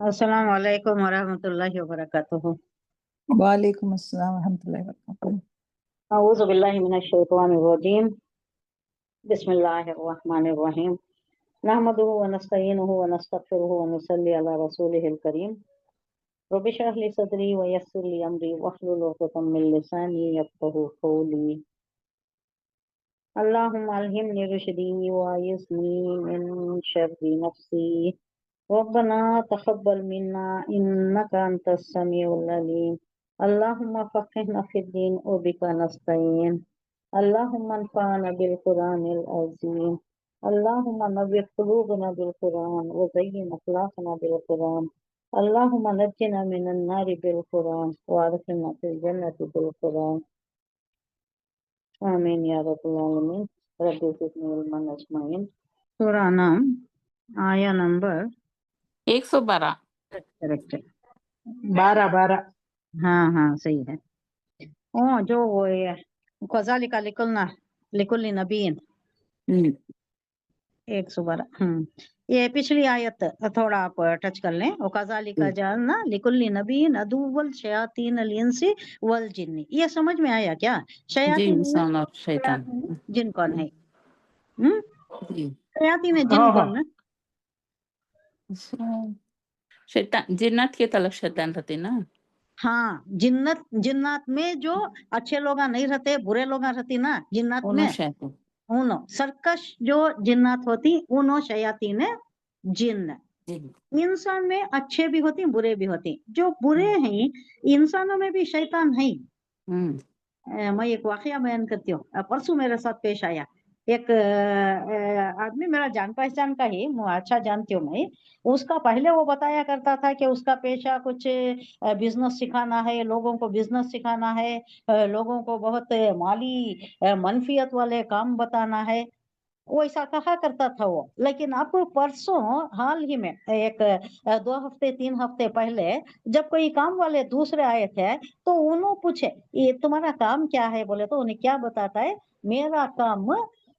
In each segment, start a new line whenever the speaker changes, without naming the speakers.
अस्सलाम वालेकुम वरहमतुल्लाहि वबरकातुहू।
वालेकुम अस्सलाम रहमतुल्लाहि वबरकातुहू।
अऊज़ु बिल्लाहि मिनश शैतानिर रजीम। बिस्मिल्लाहिर रहमानिर रहीम। नहमदुहु व नस्तईनुहु व नस्तगफिरुहु व नुसल्ली अला रसूलिहिल करीम। रब्बि इश्रह ली सदरी व यस्सिर ली अमरी वहलुल उक़दतम मिन लिसानी यफ़क़हू क़ौली। अल्लाहुम्मा अल्हिमनी रुश्दी व अय्यिज़नी मिन शर्रि नफ्सी। रब्बना तक़ब्बल मिन्ना इन्नका अंतस समीउल अलीम। अल्लाहुम्मा फ़क़्हिना फ़िद्दीन व बिका नस्तईन। अल्लाहुम्मा अन्फ़अना बिल क़ुरानिल अज़ीम। अल्लाहुम्मा नव्विर क़ुलूबना बिल क़ुरान व ज़य्यिन अख़लाक़ना बिल क़ुरान। अल्लाहुम्मा नज्जिना मिनन नारि बिल क़ुरान व अदख़िलना फ़िल जन्नति बिल क़ुरान। आमीन या रब्बल आलमीन। रब्बि ज़िदनी इल्मन अजमईन। सूरा नाम आया नंबर
112।
करेक्ट है।
12
हाँ सही है। ओ जो वो कज़ालिका लिकुल्ली नबीन 112। ये पिछली आयत थोड़ा आप टच कर लें। कज़ालिका जानना लिकुल्ली नबीन अदुव्वल शयातीनल इंसी वल जिन्नी। ये समझ में आया क्या?
जी,
शयातीन
इंसान और शैतान।
जिन कौन है?
जी,
शयातीन जिन
हाँ,
कौन है?
शैतान जिन्नत के तलक शैतान रहते ना।
हाँ, जिन्नात में जो अच्छे लोग नहीं रहते, बुरे लोग रहती ना जिन्नात
उन्हों
में।
शैतान
उनो सरकश जो जिन्नात होती उनो शयातीन जिन्न।
जी।
इंसान में अच्छे भी होती बुरे भी होती। जो बुरे हैं इंसानों में भी शैतान है। मैं एक वाकया बयान करती हूँ। परसों मेरे साथ पेश आया एक आदमी, मेरा जान पहचान का ही, अच्छा जानती हूँ मैं उसका। पहले वो बताया करता था कि उसका पेशा कुछ बिजनेस सिखाना है, लोगों को बिजनेस सिखाना है, लोगों को बहुत माली मनफियत वाले काम बताना है। वो ऐसा कहा करता था वो। लेकिन अब परसों हाल ही में एक 2 हफ्ते 3 हफ्ते पहले जब कोई काम वाले दूसरे आए थे तो उन्होंने पूछे ये तुम्हारा काम क्या है? बोले तो उन्हें क्या बताता है, मेरा काम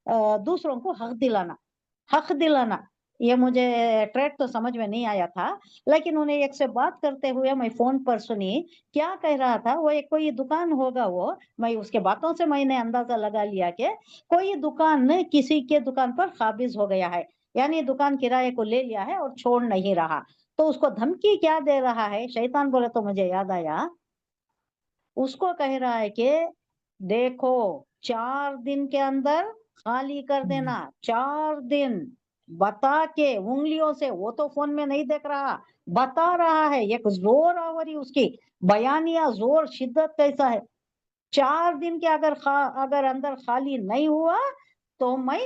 दूसरों को हक दिलाना। ये मुझे ट्रेड तो समझ में नहीं आया था, लेकिन उन्हें एक से बात करते हुए मैं फोन पर सुनी। क्या कह रहा था वो, एक कोई दुकान होगा वो, मैं उसके बातों से मैंने अंदाजा लगा लिया कि कोई दुकान किसी के दुकान पर काबिज हो गया है, यानी दुकान किराए को ले लिया है और छोड़ नहीं रहा। तो उसको धमकी क्या दे रहा है? शैतान बोले तो मुझे याद आया, उसको कह रहा है कि देखो 4 दिन के अंदर खाली कर देना। 4 दिन बता के उंगलियों से, वो तो फोन में नहीं देख रहा, बता रहा है। एक जोर आवरी उसकी बयानिया, जोर शिद्दत कैसा है। 4 दिन के अगर अंदर खाली नहीं हुआ तो मैं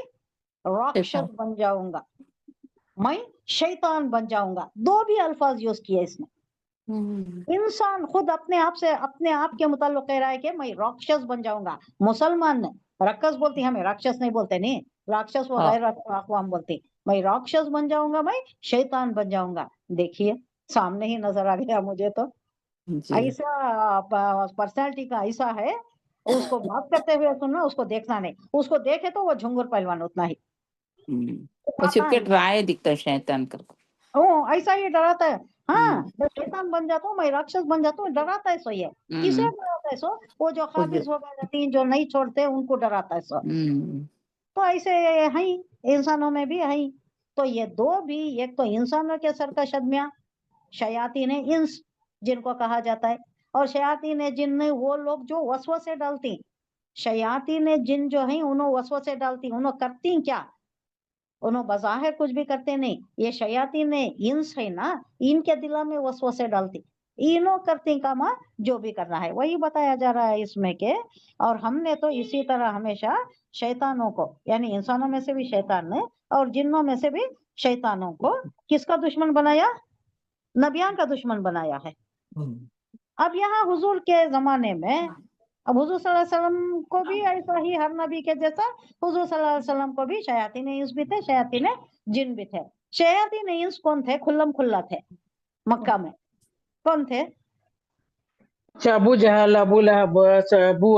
राक्षस बन जाऊंगा, मैं शैतान बन जाऊंगा। 2 भी अल्फाज यूज किए इसने। इंसान खुद अपने आप के मुताल्लिक कह रहा है कि मैं राक्षस बन जाऊंगा। मुसलमान ने रक्कस बोलती, हमें राक्षस नहीं बोलते, नहीं राक्षस वो गैर अक़वाम बोलती। मैं राक्षस बन जाऊंगा, मैं शैतान बन जाऊंगा। देखिए सामने ही नजर आ गया मुझे तो। ऐसा पर्सनालिटी का ऐसा है, उसको बात करते हुए सुनना, उसको देखना नहीं। उसको देखे तो वो झुंगुर पहलवान उतना ही।
छिपके डराए दिखता है शैतान कर।
ऐसा ही डराता है। हाँ, मैं शैतान बन जाता हूँ, मैं राक्षस बन जाता हूँ, डराता है सो ये। किसे डराता है सो? वो जो काबिज हो गए 3 जो नहीं छोड़ते उनको डराता है सो। तो ऐसे है ही, इंसानों में भी है ही। तो ये 2 भी, एक तो इंसानों के सरकश आदमियां शयातीन इंस जिनको कहा जाता है, और शयातीन जिन वो लोग जो वसवसे डालती। शयातीन जिन जो है उन्होंने वसवसे डालती, उन्होंने करती क्या? उन्होंने बज़ाहिर कुछ भी करते नहीं। ये शयातीन इंस है ना, इनके दिला में वसवसे डालती, इनो करती काम जो भी करना है वही बताया जा रहा है इसमें के। और हमने तो इसी तरह हमेशा शैतानों को, यानी इंसानों में से भी शैतान ने और जिन्नों में से भी शैतानों को किसका दुश्मन बनाया? नबियान का दुश्मन बनाया है। अब यहाँ हुजूर के जमाने में, अब हुजूर सल्लल्लाहु अलैहि वसल्लम को भी ऐसा ही, हर नबी के जैसा हुजूर सल्लल्लाहु अलैहि वसल्लम को भी शयातीन इंस भी थे, शयातीन जिन भी थे। शयातीन इंस कौन थे? खुल्लम खुल्ला थे मक्का में। कौन थे?
अबू जहल, अबू लहब,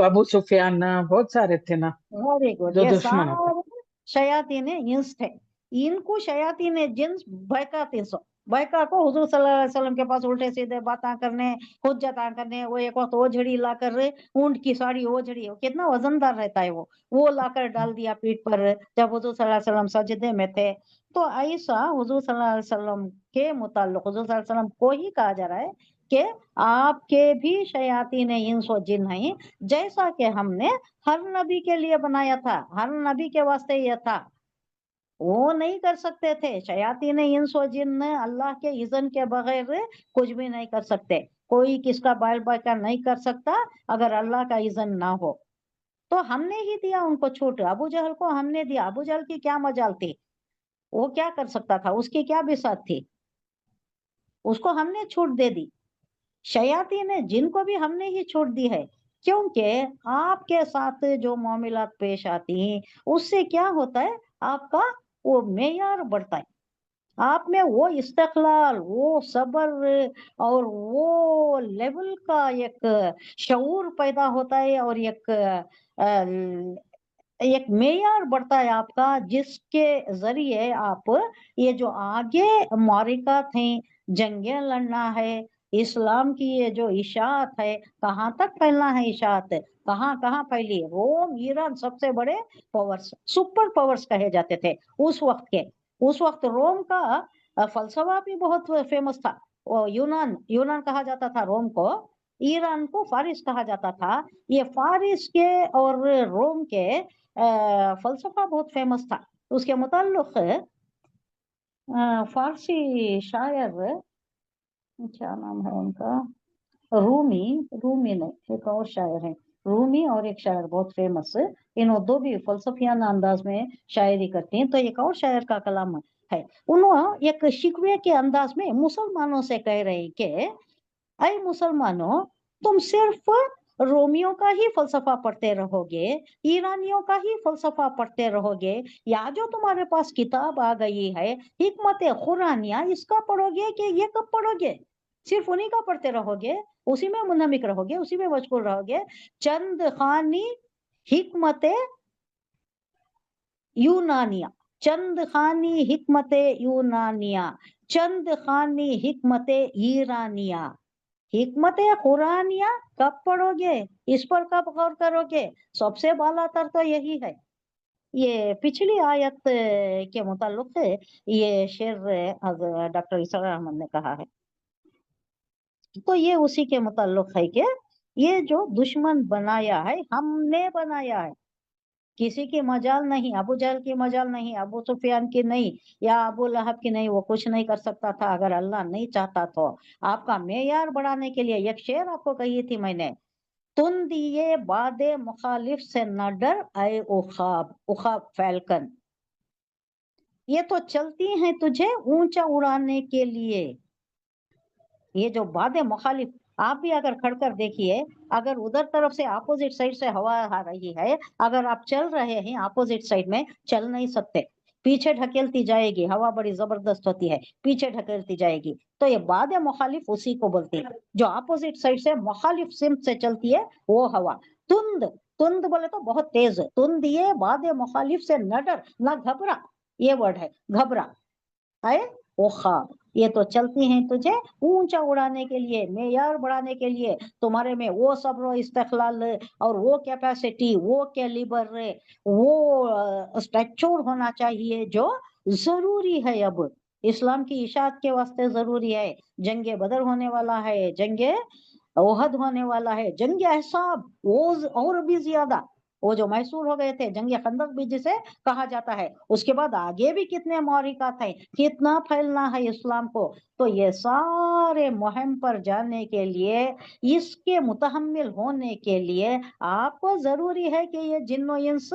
अबू सुफियान, बहुत सारे थे ना
वेरी गुड।
जो
ये
दुश्मन होते।
सारे शयातीन इंस थे। इनको शयातीन जिन्स बहकाते सो, बैका को हुजूर सल्लल्लाहु अलैहि वसल्लम के पास उल्टे सीधे बातें करने, हुज्जतां करने, वो एक वक्त ओझड़ी लाकर, ऊंट की साड़ी ओझड़ी, कितना वजनदार रहता है वो लाकर डाल दिया पीठ पर जब हुजूर सल्लल्लाहु अलैहि वसल्लम सजदे में थे। तो ऐसा हुजूर सल्लल्लाहु अलैहि वसल्लम के मुताल्लिक हुजूर सल्लल्लाहु अलैहि वसल्लम को ही कहा जा रहा है कि आपके भी शयातीन इंस व जिन हैं, जैसा कि हमने हर नबी के लिए बनाया था, हर नबी के वास्ते यह था। वो नहीं कर सकते थे, शयातीन इंस व जिन अल्लाह के इज़्न के बगैर कुछ भी नहीं कर सकते। कोई किसका बाल बाका नहीं कर सकता अगर अल्लाह का इज़्न ना हो। तो हमने ही दिया उनको छूट, अबू जहल को हमने दिया। अबू जहल की क्या मजाल थी, वो क्या कर सकता था, उसकी क्या बिसात थी, उसको हमने छूट दे दी। शयातीन जिनको भी हमने ही छूट दी है, क्योंकि आपके साथ जो मामलात पेश आती हैं उससे क्या होता है, आपका वो मेयार बढ़ता है, आप में वो इस्तिक़लाल, वो सब्र और वो लेवल का एक शऊर पैदा होता है, और एक मेयार बढ़ता है आपका, जिसके जरिए आप ये जो आगे मारिकात हैं, जंगें लड़ना है, इस्लाम की ये जो इशाअत है, कहाँ तक फैलना है इशाअत, कहाँ कहाँ फैली। रोम ईरान सबसे बड़े पावर्स, सुपर पावर्स कहे जाते थे उस वक्त के। उस वक्त रोम का फलसफा भी बहुत फेमस था। वो यूनान कहा जाता था रोम को, ईरान को फारिस कहा जाता था। ये फारिस के और रोम के फलसफा बहुत फेमस था। उसके मुताल्लिक फारसी शायर, क्या नाम है उनका, रूमी नहीं, एक और शायर है, रूमी और एक शायर बहुत फेमस, इन दो भी फलसफियाना अंदाज में शायरी करते हैं। तो एक और शायर का कलाम है, उन्होंने एक शिकवे के अंदाज में मुसलमानों से कह रहे हैं कि ऐ मुसलमानों, तुम सिर्फ रोमियों का ही फलसफा पढ़ते रहोगे, ईरानियों का ही फलसफा पढ़ते रहोगे, या जो तुम्हारे पास किताब आ गई है हिकमत कुरानिया, इसका पढ़ोगे कि ये कब पढ़ोगे? सिर्फ उन्हीं का पढ़ते रहोगे, उसी में मुनहमिक रहोगे, उसी में मशगूल रहोगे। चंद खानी हिकमत यूनानिया, चंद खानी हिकमत यूनानिया, चंद खानी हिकमत ईरानिया। हिकमत कुरानिया कब पढ़ोगे, इस पर कब गौर करोगे? सबसे बालातर तो यही है। ये पिछली आयत के मुताल्लिक ये शेर डॉक्टर इसाक अहमद ने कहा है। तो ये उसी के मुताल्लिक है कि ये जो दुश्मन बनाया है, हमने बनाया है, किसी की मजाल नहीं, अबू जहल की मजाल नहीं, अबू सुफियान की नहीं, या अबू लहब की नहीं। वो कुछ नहीं कर सकता था अगर अल्लाह नहीं चाहता तो। आपका मेयार बढ़ाने के लिए एक शेर आपको कही थी मैंने, तुन दिए बादे मुखालिफ से न डर आए उखाब, उखाब फैल्कन, ये तो चलती हैं तुझे ऊंचा उड़ाने के लिए। ये जो बादे मुखालिफ, आप भी अगर खड़कर देखिए, अगर उधर तरफ से अपोजिट साइड से हवा आ रही है, अगर आप चल रहे हैं अपोजिट साइड में, चल नहीं सकते, पीछे ढकेलती जाएगी, हवा बड़ी जबरदस्त होती है, पीछे ढकेलती जाएगी। तो ये बादे मुखालिफ उसी को बोलती है, जो अपोजिट साइड से मुखालिफ सिमत से चलती है वो हवा। तुंद, तुंद बोले तो बहुत तेज, तुंद ये बादे मुखालिफ से न डर न घबरा, ये वर्ड है घबरा है ओखा। ये तो चलती हैं तुझे ऊंचा उड़ाने के लिए, मेयार बढ़ाने के लिए, तुम्हारे में वो सब्र इस्तिक़लाल और वो कैपेसिटी, वो कैलिबर, वो स्टैचर होना चाहिए जो जरूरी है। अब इस्लाम की इशाअत के वास्ते जरूरी है। जंगे बदर होने वाला है, जंगे ओहद होने वाला है, जंगे अहसाब वो और भी ज्यादा, वो जो मैसूर हो गए थे, जंगे खंदक भी जिसे कहा जाता है। उसके बाद आगे भी कितने मौरिकात हैं, कितना फैलना है इस्लाम को। तो ये सारे मुहिम पर जाने के लिए, इसके मुतहम्मिल होने के लिए आपको जरूरी है कि ये जिन्नो इंस,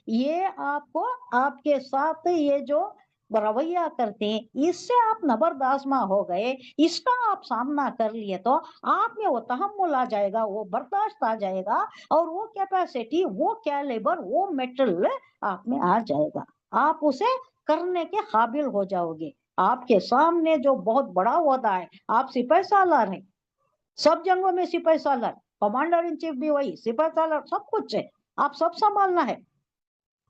ये आपको आपके साथ ये जो रवैया करते हैं, इससे आप नबरदाजमा हो गए, इसका आप सामना कर लिए, तो आप में वो तहम्मुल आ जाएगा, वो बर्दाश्त आ जाएगा, और वो कैपेसिटी, वो कैलिबर, वो मेटल आप में आ जाएगा। आप उसे करने के काबिल हो जाओगे। आपके सामने जो बहुत बड़ा ओहदा है, आप सिपाही सालार हैं, सब जंगों में सिपाही सालार, कमांडर इन चीफ भी वही, सिपाही सालार, सब कुछ है, आप सब संभालना है,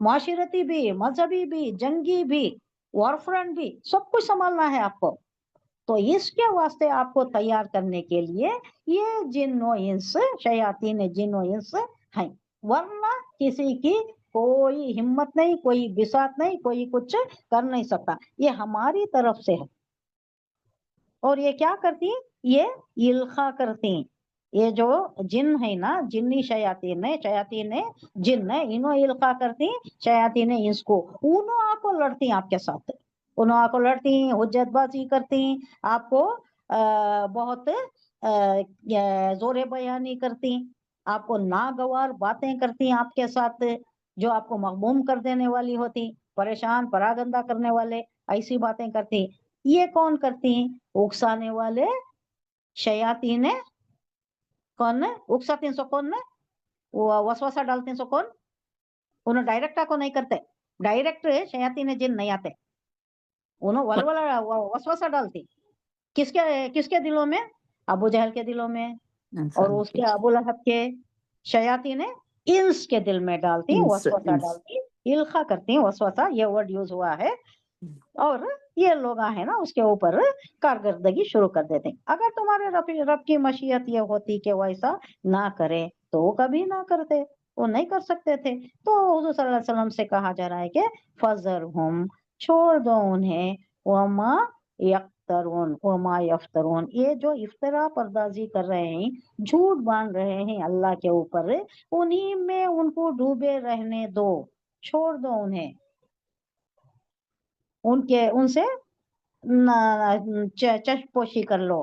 माशरती भी, मजहबी भी, जंगी भी, वॉरफ्रंट भी, सब कुछ संभालना है आपको। تو اس کے واسطے آپ کو تیار کرنے کے لیے یہ جن و انس، شیاطین جن و انس ہیں، ورنہ کسی کی کوئی ہمت نہیں، کوئی بساط نہیں، کوئی کچھ کر نہیں سکتا، یہ ہماری طرف سے ہے۔ اور یہ کیا کرتی ہیں؟ یہ القا کرتی ہیں، یہ جو جن ہے نا، جنی شیاطین جن ہے، انہوں القا کرتی ہیں شیاطین انس کو، انہوں آپ کو لڑتی ہیں آپ کے ساتھ، انہوں آپ کو لڑتی ہیں، حجت بازی کرتی ہیں، آپ کو بہت زور بیانی کرتی ہیں، آپ کو ناگوار باتیں کرتی ہیں آپ کے ساتھ، جو آپ کو مغموم کر دینے والی ہوتی، پریشان پراگندہ کرنے والے ایسی باتیں کرتی۔ یہ کون کرتی ہیں؟ اکسانے والے شیاطین کون ہے؟ اکساتے سو کون ہے؟ وسوسہ ڈالتے ہیں سو کون؟ انہوں ڈائریکٹ کو نہیں کرتے، ڈائریکٹ شیاطین جن نہیں آتے، انہوں ولولا وسوسہ ڈالتی، کس کے دلوں میں؟ ابو جہل کے دلوں میں، اور اس کے ابو لہب کے شیاطین انس کے دل میں ڈالتی ہیں، وسوسہ ڈالتی، القا کرتی ہیں وسوسہ، یہ ورڈ یوز ہوا ہے، اور یہ لوگ ہیں نا اس کے اوپر کارکردگی شروع کر دیتے ہیں۔ اگر تمہارے رب کی مشیت یہ ہوتی کہ وہ ایسا نہ کرے تو وہ کبھی نہ کرتے، وہ نہیں کر سکتے تھے۔ تو حضور صلی اللہ علیہ وسلم سے کہا جا رہا ہے کہ فذرہم، چھوڑ دو انہیں، وما یفترون، وما یفترون، یہ جو افطرا پردازی کر رہے ہیں، جھوٹ باندھ رہے ہیں اللہ کے اوپر، انہی میں ان کو ڈوبے رہنے دو، چھوڑ دو انہیں، ان سے چشم پوشی کر لو،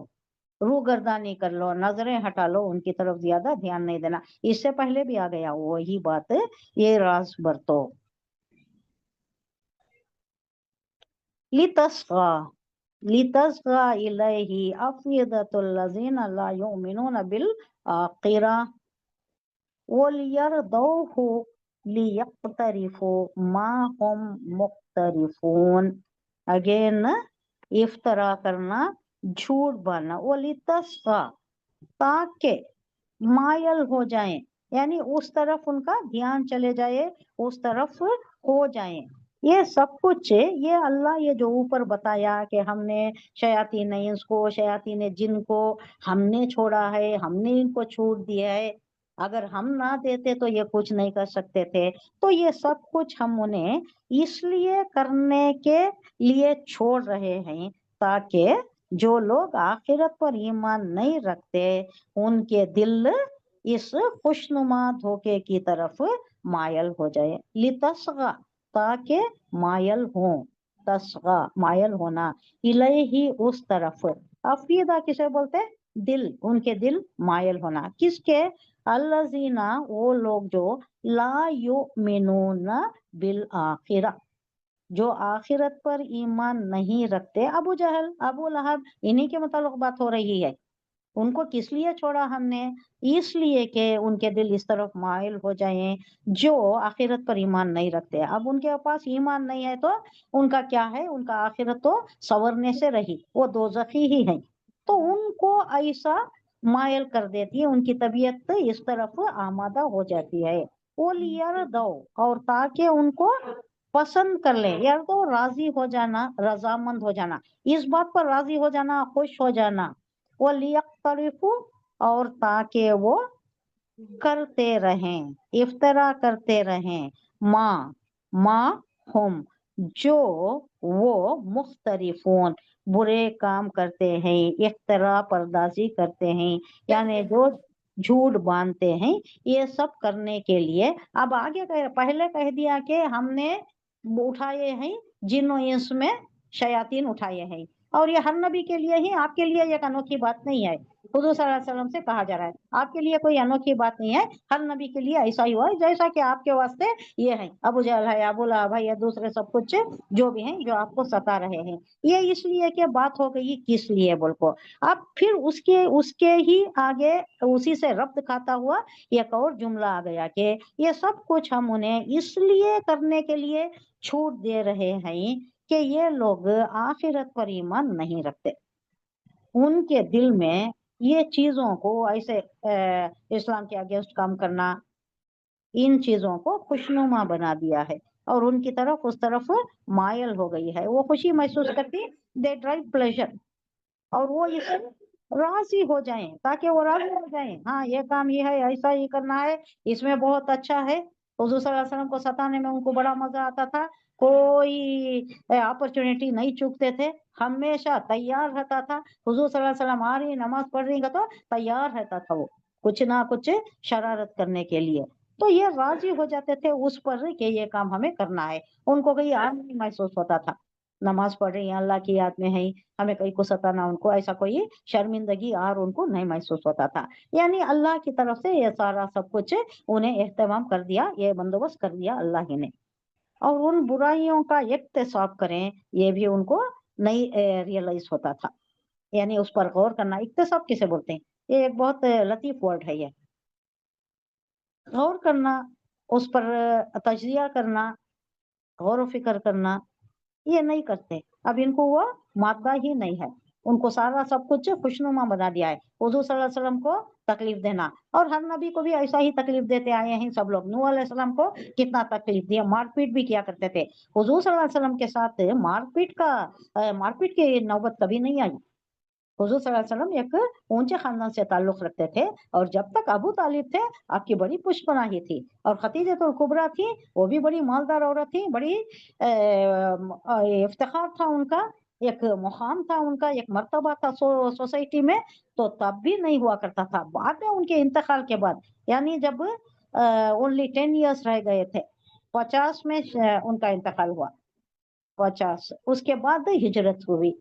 روگردانی کر لو، نظریں ہٹا لو، ان کی طرف زیادہ دھیان نہیں دینا۔ اس سے پہلے بھی آ گیا وہی بات، یہ راز برتو۔ لِتَصْغَى إِلَيْهِ أَفْئِدَةُ الَّذِينَ لَا يُؤْمِنُونَ بِالْآخِرَةِ وَلِيَرْضَوْهُ لِيَقْتَرِفُوا مَا هُمْ مُقْتَرِفُونَ۔ اگین افطرا کرنا، جھوٹ باندھنا، وَلِتَصْغَى، تاکہ مائل ہو جائیں، یعنی اس طرف ان کا دھیان چلے جائے، اس طرف ہو جائیں۔ یہ سب کچھ یہ اللہ یہ جو اوپر بتایا کہ ہم نے شیاطین انس کو، شیاطین جن کو ہم نے چھوڑا ہے، ہم نے ان کو چھوٹ دیا ہے، اگر ہم نہ دیتے تو یہ کچھ نہیں کر سکتے تھے، تو یہ سب کچھ ہم انہیں اس لیے کرنے کے لیے چھوڑ رہے ہیں تاکہ جو لوگ آخرت پر ایمان نہیں رکھتے ان کے دل اس خوشنما دھوکے کی طرف مائل ہو جائے۔ لِتَصْغَى، تاکہ مائل ہوں، تصغا مائل ہونا، الیہ اس طرف، افیدہ کسے بولتے؟ دل، ان کے دل مائل ہونا، کس کے؟ الذین، وہ لوگ جو لا یؤمنون بالآخرہ، جو آخرت پر ایمان نہیں رکھتے، ابو جہل، ابو لہب، انہی کے متعلق بات ہو رہی ہے۔ ان کو کس لیے چھوڑا ہم نے؟ اس لیے کہ ان کے دل اس طرف مائل ہو جائیں جو آخرت پر ایمان نہیں رکھتے۔ اب ان کے پاس ایمان نہیں ہے تو ان کا کیا ہے؟ ان کا آخرت تو سنورنے سے رہی، وہ دوزخی ہی ہیں، تو ان کو ایسا مائل کر دیتی ہے، ان کی طبیعت اس طرف آمادہ ہو جاتی ہے۔ وَلِيَرْضَوْا، اور تاکہ ان کو پسند کر لیں، یار تو راضی ہو جانا، رضامند ہو جانا، اس بات پر راضی ہو جانا، خوش ہو جانا۔ وَلِيَقْتَرِفُوا، اور تاکہ وہ کرتے رہیں، افطرا کرتے رہیں، ما ہم، جو وہ مختلفون، برے کام کرتے ہیں، افطرا پردازی کرتے ہیں، یعنی جو جھوٹ باندھتے ہیں، یہ سب کرنے کے لیے۔ اب آگے پہلے کہہ دیا کہ ہم نے اٹھائے ہیں جن و انس میں شیاطین اٹھائے ہیں، اور یہ ہر نبی کے لیے ہی، آپ کے لیے ایک انوکھی بات نہیں ہے، حضور صلی اللہ علیہ وسلم سے کہا جا رہا ہے آپ کے لیے کوئی انوکھی بات نہیں ہے، ہر نبی کے لیے ایسا ہی ہوا ہے جیسا کہ آپ کے واسطے یہ ہے، ابو جہل ہے، ابو لہب ہے، یا دوسرے سب کچھ جو بھی ہیں جو آپ کو ستا رہے ہیں۔ یہ اس لیے کہ بات ہو گئی کس لیے بول کو، اب پھر اس کے ہی آگے اسی سے ربط کھاتا ہوا ایک اور جملہ آ گیا کہ یہ سب کچھ ہم انہیں اس لیے کرنے کے لیے چھوٹ دے رہے ہیں کہ یہ لوگ آخرت پر ایمان نہیں رکھتے، ان کے دل میں یہ چیزوں کو ایسے اسلام کے اگینسٹ کام کرنا، ان چیزوں کو خوشنما بنا دیا ہے، اور ان کی طرف اس طرف مائل ہو گئی ہے، وہ خوشی محسوس کرتی، دے ڈرائیو پلیزر، اور وہ اسے راضی ہو جائیں، تاکہ وہ راضی ہو جائیں، ہاں یہ کام یہ ہے، ایسا ہی کرنا ہے، اس میں بہت اچھا ہے۔ حضور صلی اللہ علیہ وسلم کو ستانے میں ان کو بڑا مزہ آتا تھا، کوئی اپرچونٹی نہیں چوکتے تھے، ہمیشہ تیار رہتا تھا۔ حضور صلی اللہ علیہ وسلم آ رہی نماز پڑھ رہی کا تو تیار رہتا تھا وہ کچھ نہ کچھ شرارت کرنے کے لیے۔ تو یہ راضی ہو جاتے تھے اس پر کہ یہ کام ہمیں کرنا ہے، ان کو کہیں آر نہیں محسوس ہوتا تھا، نماز پڑھ رہی ہیں، اللہ کی یاد میں ہے، ہمیں کہیں کو ستانا، ان کو ایسا کوئی شرمندگی اور ان کو نہیں محسوس ہوتا تھا۔ یعنی اللہ کی طرف سے یہ سارا سب کچھ انہیں اہتمام کر دیا، یہ بندوبست کر دیا اللہ ہی نے۔ اور ان برائیوں کا اکتساب کریں یہ بھی ان کو نہیں ریئلائز ہوتا تھا، یعنی اس پر غور کرنا۔ اکتساب کسے بولتے ہیں؟ یہ ایک بہت لطیف ورڈ ہے، یہ غور کرنا، اس پر تجزیہ کرنا، غور و فکر کرنا، یہ نہیں کرتے۔ اب ان کو وہ مادہ ہی نہیں ہے، ان کو سارا سب کچھ خوشنما بنا دیا ہے۔ حضور صلی اللہ علیہ وسلم کو تکلیف دینا، اور ہر نبی کو بھی ایسا ہی تکلیف دیتے آئے ہیں سب لوگ۔ نوح علیہ السلام کو کتنا تکلیف دیا، مار پیٹ بھی کیا کرتے تھے۔ حضور صلی اللہ علیہ وسلم کے ساتھ مار پیٹ کی نوبت کبھی نہیں آئی۔ حضور صلی اللہ علیہ وسلم ایک اونچے خاندان سے تعلق رکھتے تھے، اور جب تک ابو طالب تھے آپ کی بڑی پشت پناہی تھی، اور خدیجہ الکبریٰ تھی، وہ بھی بڑی مالدار عورت تھی، بڑی افتخار تھا ان کا، ایک مقام تھا ان کا، ایک مرتبہ تھا سوسائٹی میں۔ تو تب بھی نہیں ہوا کرتا تھا، بعد میں ان کے انتقال کے بعد، یعنی جب اونلی 10 ایئرس رہ گئے تھے، 50 میں ان کا انتقال ہوا، 50 اس کے بعد ہجرت ہوئی۔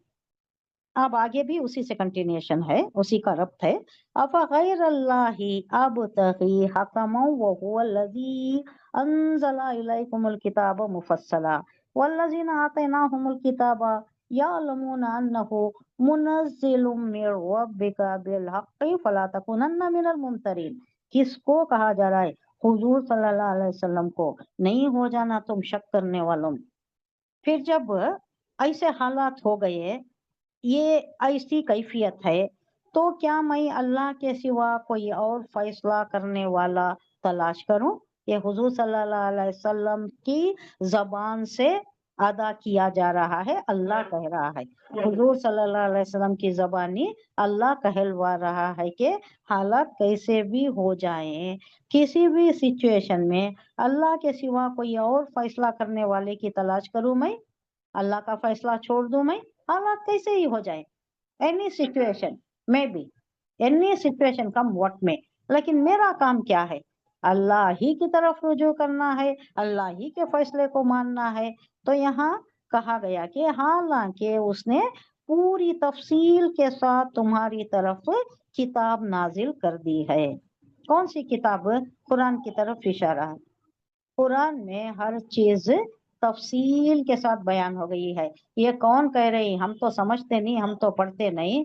اب آگے بھی اسی سے کنٹینیوشن ہے، اسی کا ربط ہے۔ افغیر اللہ ابتغی حکما وهو الذی انزل الیکم الکتاب مفصلا والذین آتیناہم الکتاب یعلمون انہ منزل من ربک بالحق فلا تکونن من الممترین۔ کس کو کہا جا رہا ہے؟ حضور صلی اللہ علیہ وسلم کو، نہیں ہو جانا تم شک کرنے والوں۔ پھر جب ایسے حالات ہو گئے، یہ ایسی کیفیت ہے، تو کیا میں اللہ کے سوا کوئی اور فیصلہ کرنے والا تلاش کروں؟ یہ حضور صلی اللہ علیہ وسلم کی زبان سے ادا کیا جا رہا ہے، اللہ کہہ رہا ہے، حضور صلی اللہ علیہ وسلم کی زبانی اللہ کہلوا رہا ہے کہ حالات کیسے بھی ہو جائیں، کسی بھی سچویشن میں اللہ کے سوا کوئی اور فیصلہ کرنے والے کی تلاش کروں میں، اللہ کا فیصلہ چھوڑ دوں میں، حالات کیسے ہی ہو جائے، اینی سچویشن میں بھی، اینی سچویشن کم وقت میں، لیکن میرا کام کیا ہے؟ اللہ ہی کی طرف رجوع کرنا ہے، اللہ ہی کے فیصلے کو ماننا ہے۔ تو یہاں کہا گیا کہ حالانکہ اس نے پوری تفصیل کے ساتھ تمہاری طرف کتاب نازل کر دی ہے۔ کون سی کتاب؟ قرآن کی طرف اشارہ ہے۔ قرآن میں ہر چیز تفصیل کے ساتھ بیان ہو گئی ہے۔ یہ کون کہہ رہی؟ ہم تو سمجھتے نہیں، ہم تو پڑھتے نہیں۔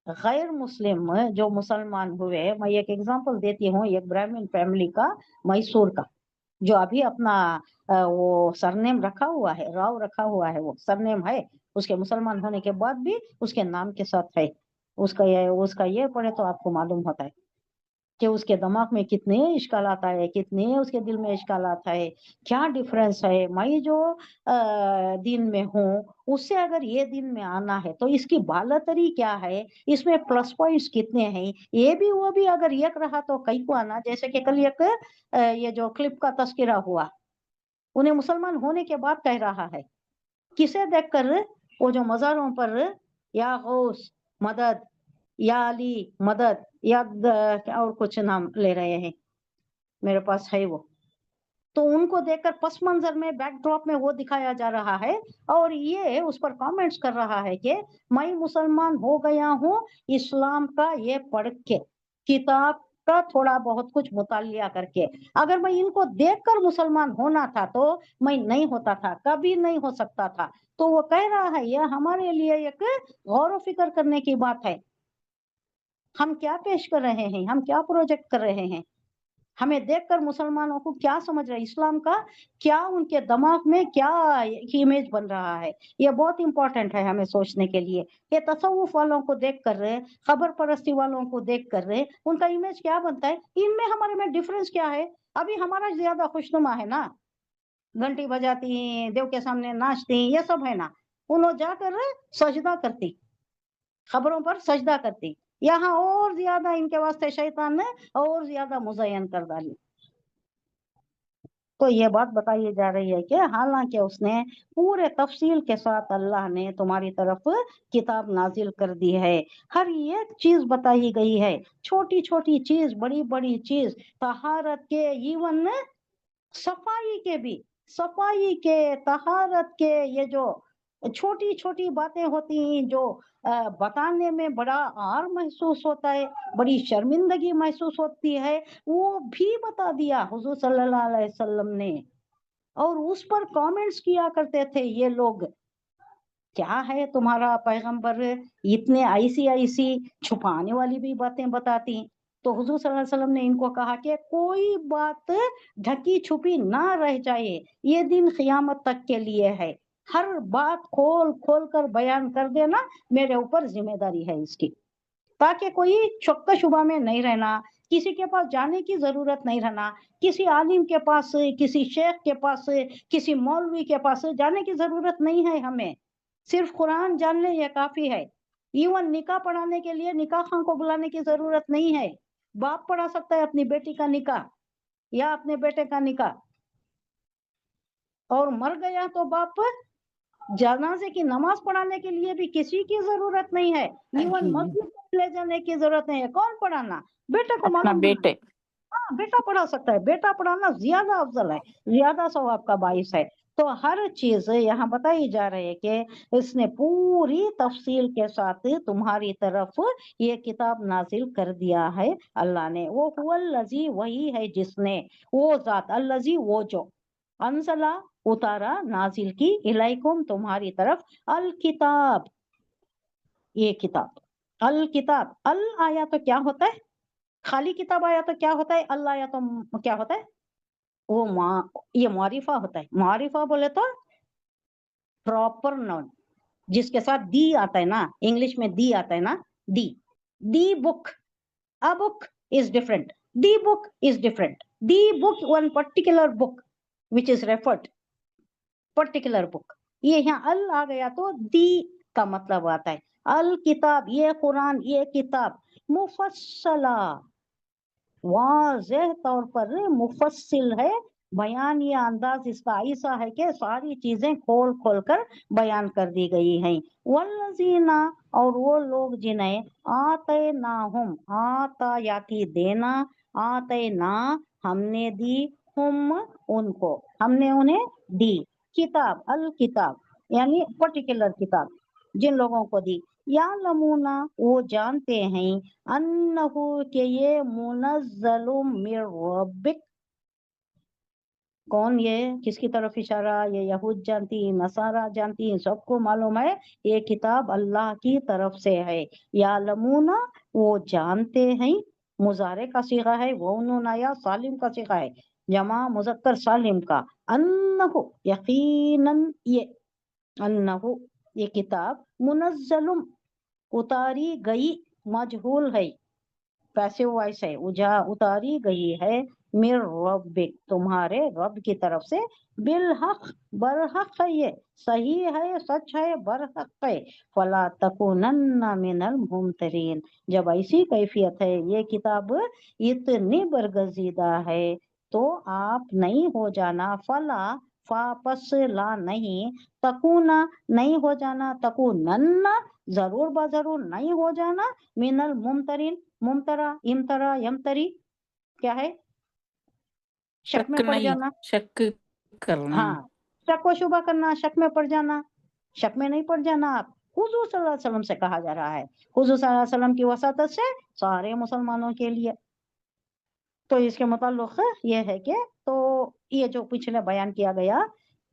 غیر مسلم جو مسلمان ہوئے، میں ایک ایگزامپل دیتی ہوں، ایک برہمن فیملی کا، میسور کا، جو ابھی اپنا وہ سرنیم رکھا ہوا ہے، راؤ رکھا ہوا ہے، وہ سرنیم ہے اس کے، مسلمان ہونے کے بعد بھی اس کے نام کے ساتھ ہے۔ اس کا یہ پڑھے تو آپ کو معلوم ہوتا ہے کہ اس کے دماغ میں کتنے اشکالات آئے، کتنے اس کے دل میں اشکالات ہے، کیا ڈفرنس ہے۔ میں جو دین میں ہوں اس سے اگر یہ دین میں آنا ہے تو اس کی بالاتری کیا ہے، اس میں پلس پوائنٹس کتنے ہیں، یہ بھی وہ بھی اگر یک رہا تو کئی کو آنا۔ جیسے کہ کل ایک یہ جو کلپ کا تذکرہ ہوا، انہیں مسلمان ہونے کے بعد کہہ رہا ہے، کسے دیکھ کر؟ وہ جو مزاروں پر یا غوث مدد، یا علی مدد، یا اور کچھ نام لے رہے ہیں، میرے پاس ہے وہ، تو ان کو دیکھ کر پس منظر میں بیک ڈراپ میں وہ دکھایا جا رہا ہے، اور یہ اس پر کامنٹس کر رہا ہے کہ میں مسلمان ہو گیا ہوں اسلام کا یہ پڑھ کے، کتاب کا تھوڑا بہت کچھ مطالعہ کر کے۔ اگر میں ان کو دیکھ کر مسلمان ہونا تھا تو میں نہیں ہوتا تھا، کبھی نہیں ہو سکتا تھا۔ تو وہ کہہ رہا ہے یہ ہمارے لیے ایک غور و فکر کرنے کی بات ہے، ہم کیا پیش کر رہے ہیں، ہم کیا پروجیکٹ کر رہے ہیں، ہمیں دیکھ کر مسلمانوں کو کیا سمجھ رہے ہیں، اسلام کا کیا ان کے دماغ میں کیا امیج بن رہا ہے۔ یہ بہت امپورٹنٹ ہے ہمیں سوچنے کے لیے کہ تصوف والوں کو دیکھ کر رہے، خبر پرستی والوں کو دیکھ کر رہے، ان کا امیج کیا بنتا ہے، ان میں ہمارے میں ڈفرنس کیا ہے۔ ابھی ہمارا زیادہ خوشنما ہے نا، گھنٹی بجاتی ہیں، دیو کے سامنے ناچتی ہیں، یہ سب ہے نا، انہوں جا کر سجدہ کرتی، خبروں پر سجدہ کرتی. یہاں اور زیادہ ان کے واسطے شیطان نے اور زیادہ مزین کر ڈالی. تو یہ بات بتائی جا رہی ہے کہ حالانکہ اس نے پورے تفصیل کے ساتھ اللہ نے تمہاری طرف کتاب نازل کر دی ہے، ہر ایک چیز بتائی گئی ہے، چھوٹی چھوٹی چیز، بڑی بڑی چیز، طہارت کے، ایون صفائی کے بھی، صفائی کے، طہارت کے، یہ جو چھوٹی چھوٹی باتیں ہوتی ہیں جو بتانے میں بڑا عار محسوس ہوتا ہے، بڑی شرمندگی محسوس ہوتی ہے، وہ بھی بتا دیا حضور صلی اللہ علیہ وسلم نے. اور اس پر کامنٹس کیا کرتے تھے یہ لوگ، کیا ہے تمہارا پیغمبر اتنے ایسی چھپانے والی بھی باتیں بتاتی. تو حضور صلی اللہ علیہ وسلم نے ان کو کہا کہ کوئی بات ڈھکی چھپی نہ رہ جائے، یہ دن قیامت تک کے لیے ہے، ہر بات کھول کھول کر بیان کر دینا میرے اوپر ذمہ داری ہے اس کی، تاکہ کوئی شک شبہ میں نہیں رہنا، کسی کے پاس جانے کی ضرورت نہیں رہنا، کسی عالم کے پاس، کسی شیخ کے پاس، کسی مولوی کے پاس جانے کی ضرورت نہیں ہے. ہمیں صرف قرآن جان لے یہ کافی ہے. ایون نکاح پڑھانے کے لیے نکاح خاں کو بلانے کی ضرورت نہیں ہے. باپ پڑھا سکتا ہے اپنی بیٹی کا نکاح یا اپنے بیٹے کا نکاح، اور مر گیا تو باپ جنازے کی نماز پڑھانے کے لیے بھی کسی کی ضرورت نہیں ہے. ایون مسجد میں لے جانے کی ضرورت نہیں ہے. کون پڑھانا؟ بیٹے کو
اپنا
معلوم
بیٹے.
ہاں بیٹا پڑھا سکتا ہے. بیٹا پڑھانا زیادہ افضل ہے، زیادہ ثواب کا باعث ہے. تو ہر چیز یہاں بتائی جا رہی ہے کہ اس نے پوری تفصیل کے ساتھ تمہاری طرف یہ کتاب نازل کر دیا ہے اللہ نے. وہ هو الذی، وہی ہے جس نے، وہ ذات، الذی وہ جو، انزلہ اتارا، نازل کی، الیکم تمہاری طرف، الکتاب یہ کتاب. الکتاب، ال آیا تو کیا ہوتا ہے؟ خالی کتاب آیا تو کیا ہوتا ہے؟ اللہ آیا تو کیا ہوتا ہے؟ وہ یہ معرفہ ہوتا ہے. معرفہ بولے تو پراپر نون، جس کے ساتھ دی آتا ہے نا، انگلش میں دی آتا ہے نا، دی. دی بک، a book is different, the book is different. The book, one particular book which is referred, particular book. یہ یہاں ال آ گیا تو دی کا مطلب آتا ہے. الکتاب، یہ قرآن، یہ کتاب، مفصلہ، واضح طور پر مفصل ہے. بیان یہ انداز اس کا ایسا ہے کہ ساری چیزیں کھول کھول کر بیان کر دی گئی ہیں. والذین، اور وہ لوگ جنہیں آتیناہم، آتا یاتی دینا، آتینا ہم نے دی، ہم ان کو، ہم نے انہیں دی، کتاب، الکتاب یعنی پرٹیکولر کتاب جن لوگوں کو دی. یعلمون، وہ جانتے ہیں، انہو کہ یہ منزل من ربک، کون یہ کس کی طرف اشارہ؟ یہ یہود جانتی، نصارہ جانتی، سب کو معلوم ہے یہ کتاب اللہ کی طرف سے ہے. یعلمون، وہ جانتے ہیں، مضارع کا صیغہ ہے، وہ انہوں یا سالم کا صیغہ ہے، جمع مذکر سالم کا. انہو یقیناً، یہ انہو یہ کتاب، منزل اتاری گئی، مجہول ہے، پیسو وائس ہے، اتاری گئی ہے، من ربک تمہارے رب کی طرف سے، بالحق برحق ہے، یہ صحیح ہے، سچ ہے، برحق ہے. فلا تکونن من الممترین، جب ایسی کیفیت ہے، یہ کتاب اتنی برگزیدہ ہے تو آپ نہیں ہو جانا، فلا پس لا نہیں، تکونا نہیں ہو جانا، تکونن ضرور بضرور نہیں ہو جانا، من الممترین، ممترا، امترا، یمتری کیا ہے؟ شک میں پڑ جانا،
شک کرنا،
ہاں شک و شبہ کرنا، شک میں پڑ جانا. شک میں نہیں پڑ جانا آپ. حضور صلی اللہ علیہ وسلم سے کہا جا رہا ہے، حضور صلی اللہ علیہ وسلم کی وساطت سے سارے مسلمانوں کے لیے. تو اس کے متعلق یہ ہے کہ تو یہ جو پچھلے بیان کیا گیا،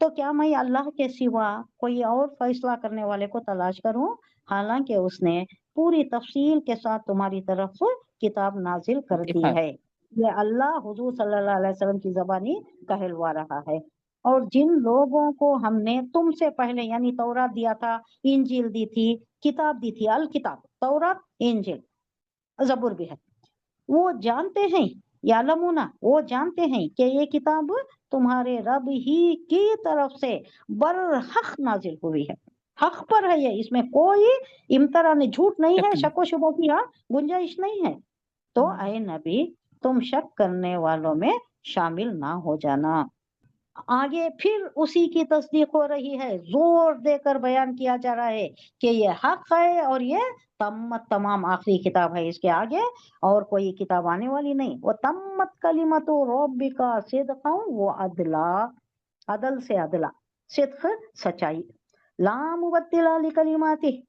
تو کیا میں اللہ کے سوا کوئی اور فیصلہ کرنے والے کو تلاش کروں، حالانکہ اس نے پوری تفصیل کے ساتھ تمہاری طرف کتاب نازل کر دی ہے. یہ اللہ حضور صلی اللہ علیہ وسلم کی زبانی کہلوا رہا ہے. اور جن لوگوں کو ہم نے تم سے پہلے یعنی تورات دیا تھا، انجیل دی تھی، کتاب دی تھی، الکتاب، تورات، انجیل، زبور بھی ہے، وہ جانتے ہیں، یعلمون وہ جانتے ہیں کہ یہ کتاب تمہارے رب ہی کی طرف سے برحق نازل ہوئی ہے، हक पर है ये, इसमें कोई इम्तरा नहीं, झूठ नहीं है,
शक
शक व शुबह की यहाँ गुंजाइश नहीं है। तो ऐ नबी तुम शक करने वालों में शामिल ना हो जाना। आगे फिर उसी की तस्दीक हो रही है, जोर देकर बयान किया जा रहा है कि ये हक है और ये तमाम आखिरी किताब है, इसके आगे और कोई किताब आने वाली नहीं। वो तम्मत कलिमतु रब्बिका सिद्क़न व अदला, अदल से अदला, सिद्क़ सच्चाई, ला मुबद्दिला लिकलिमाति,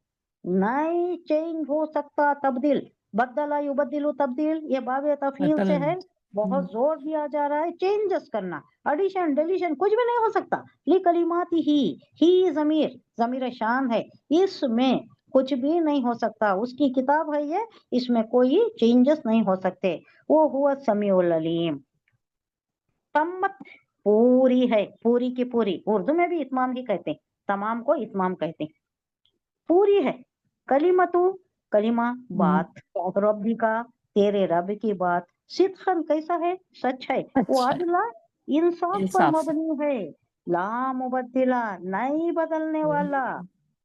नहीं चेंज हो सकता तब्दील, बदला युबद्दिलु तब्दील, ये बाबे तफहील से है, बहुत जोर दिया जा रहा है, चेंजेस करना, एडिशन डिलीशन कुछ भी नहीं हो सकता। ली कलिमाती ही जमीर, जमीर शान है, इसमें कुछ भी नहीं हो सकता, उसकी किताब है ये, इसमें कोई चेंजेस नहीं हो सकते। वो हुआ समीउल अलीम। तम्मत पूरी है, पूरी की पूरी, उर्दू में भी इत्माम ही कहते हैं, तमाम को इत्माम कहते हैं, पूरी है। कलिमतु कलिमा बात, रब्बी का तेरे रब की बात, सिद्क़न कैसा है, सच है, वो
अच्छा
अदला इंसाफ पर
इंसाफ से
मबनी है, ला मुबद्दिला नहीं बदलने वाला,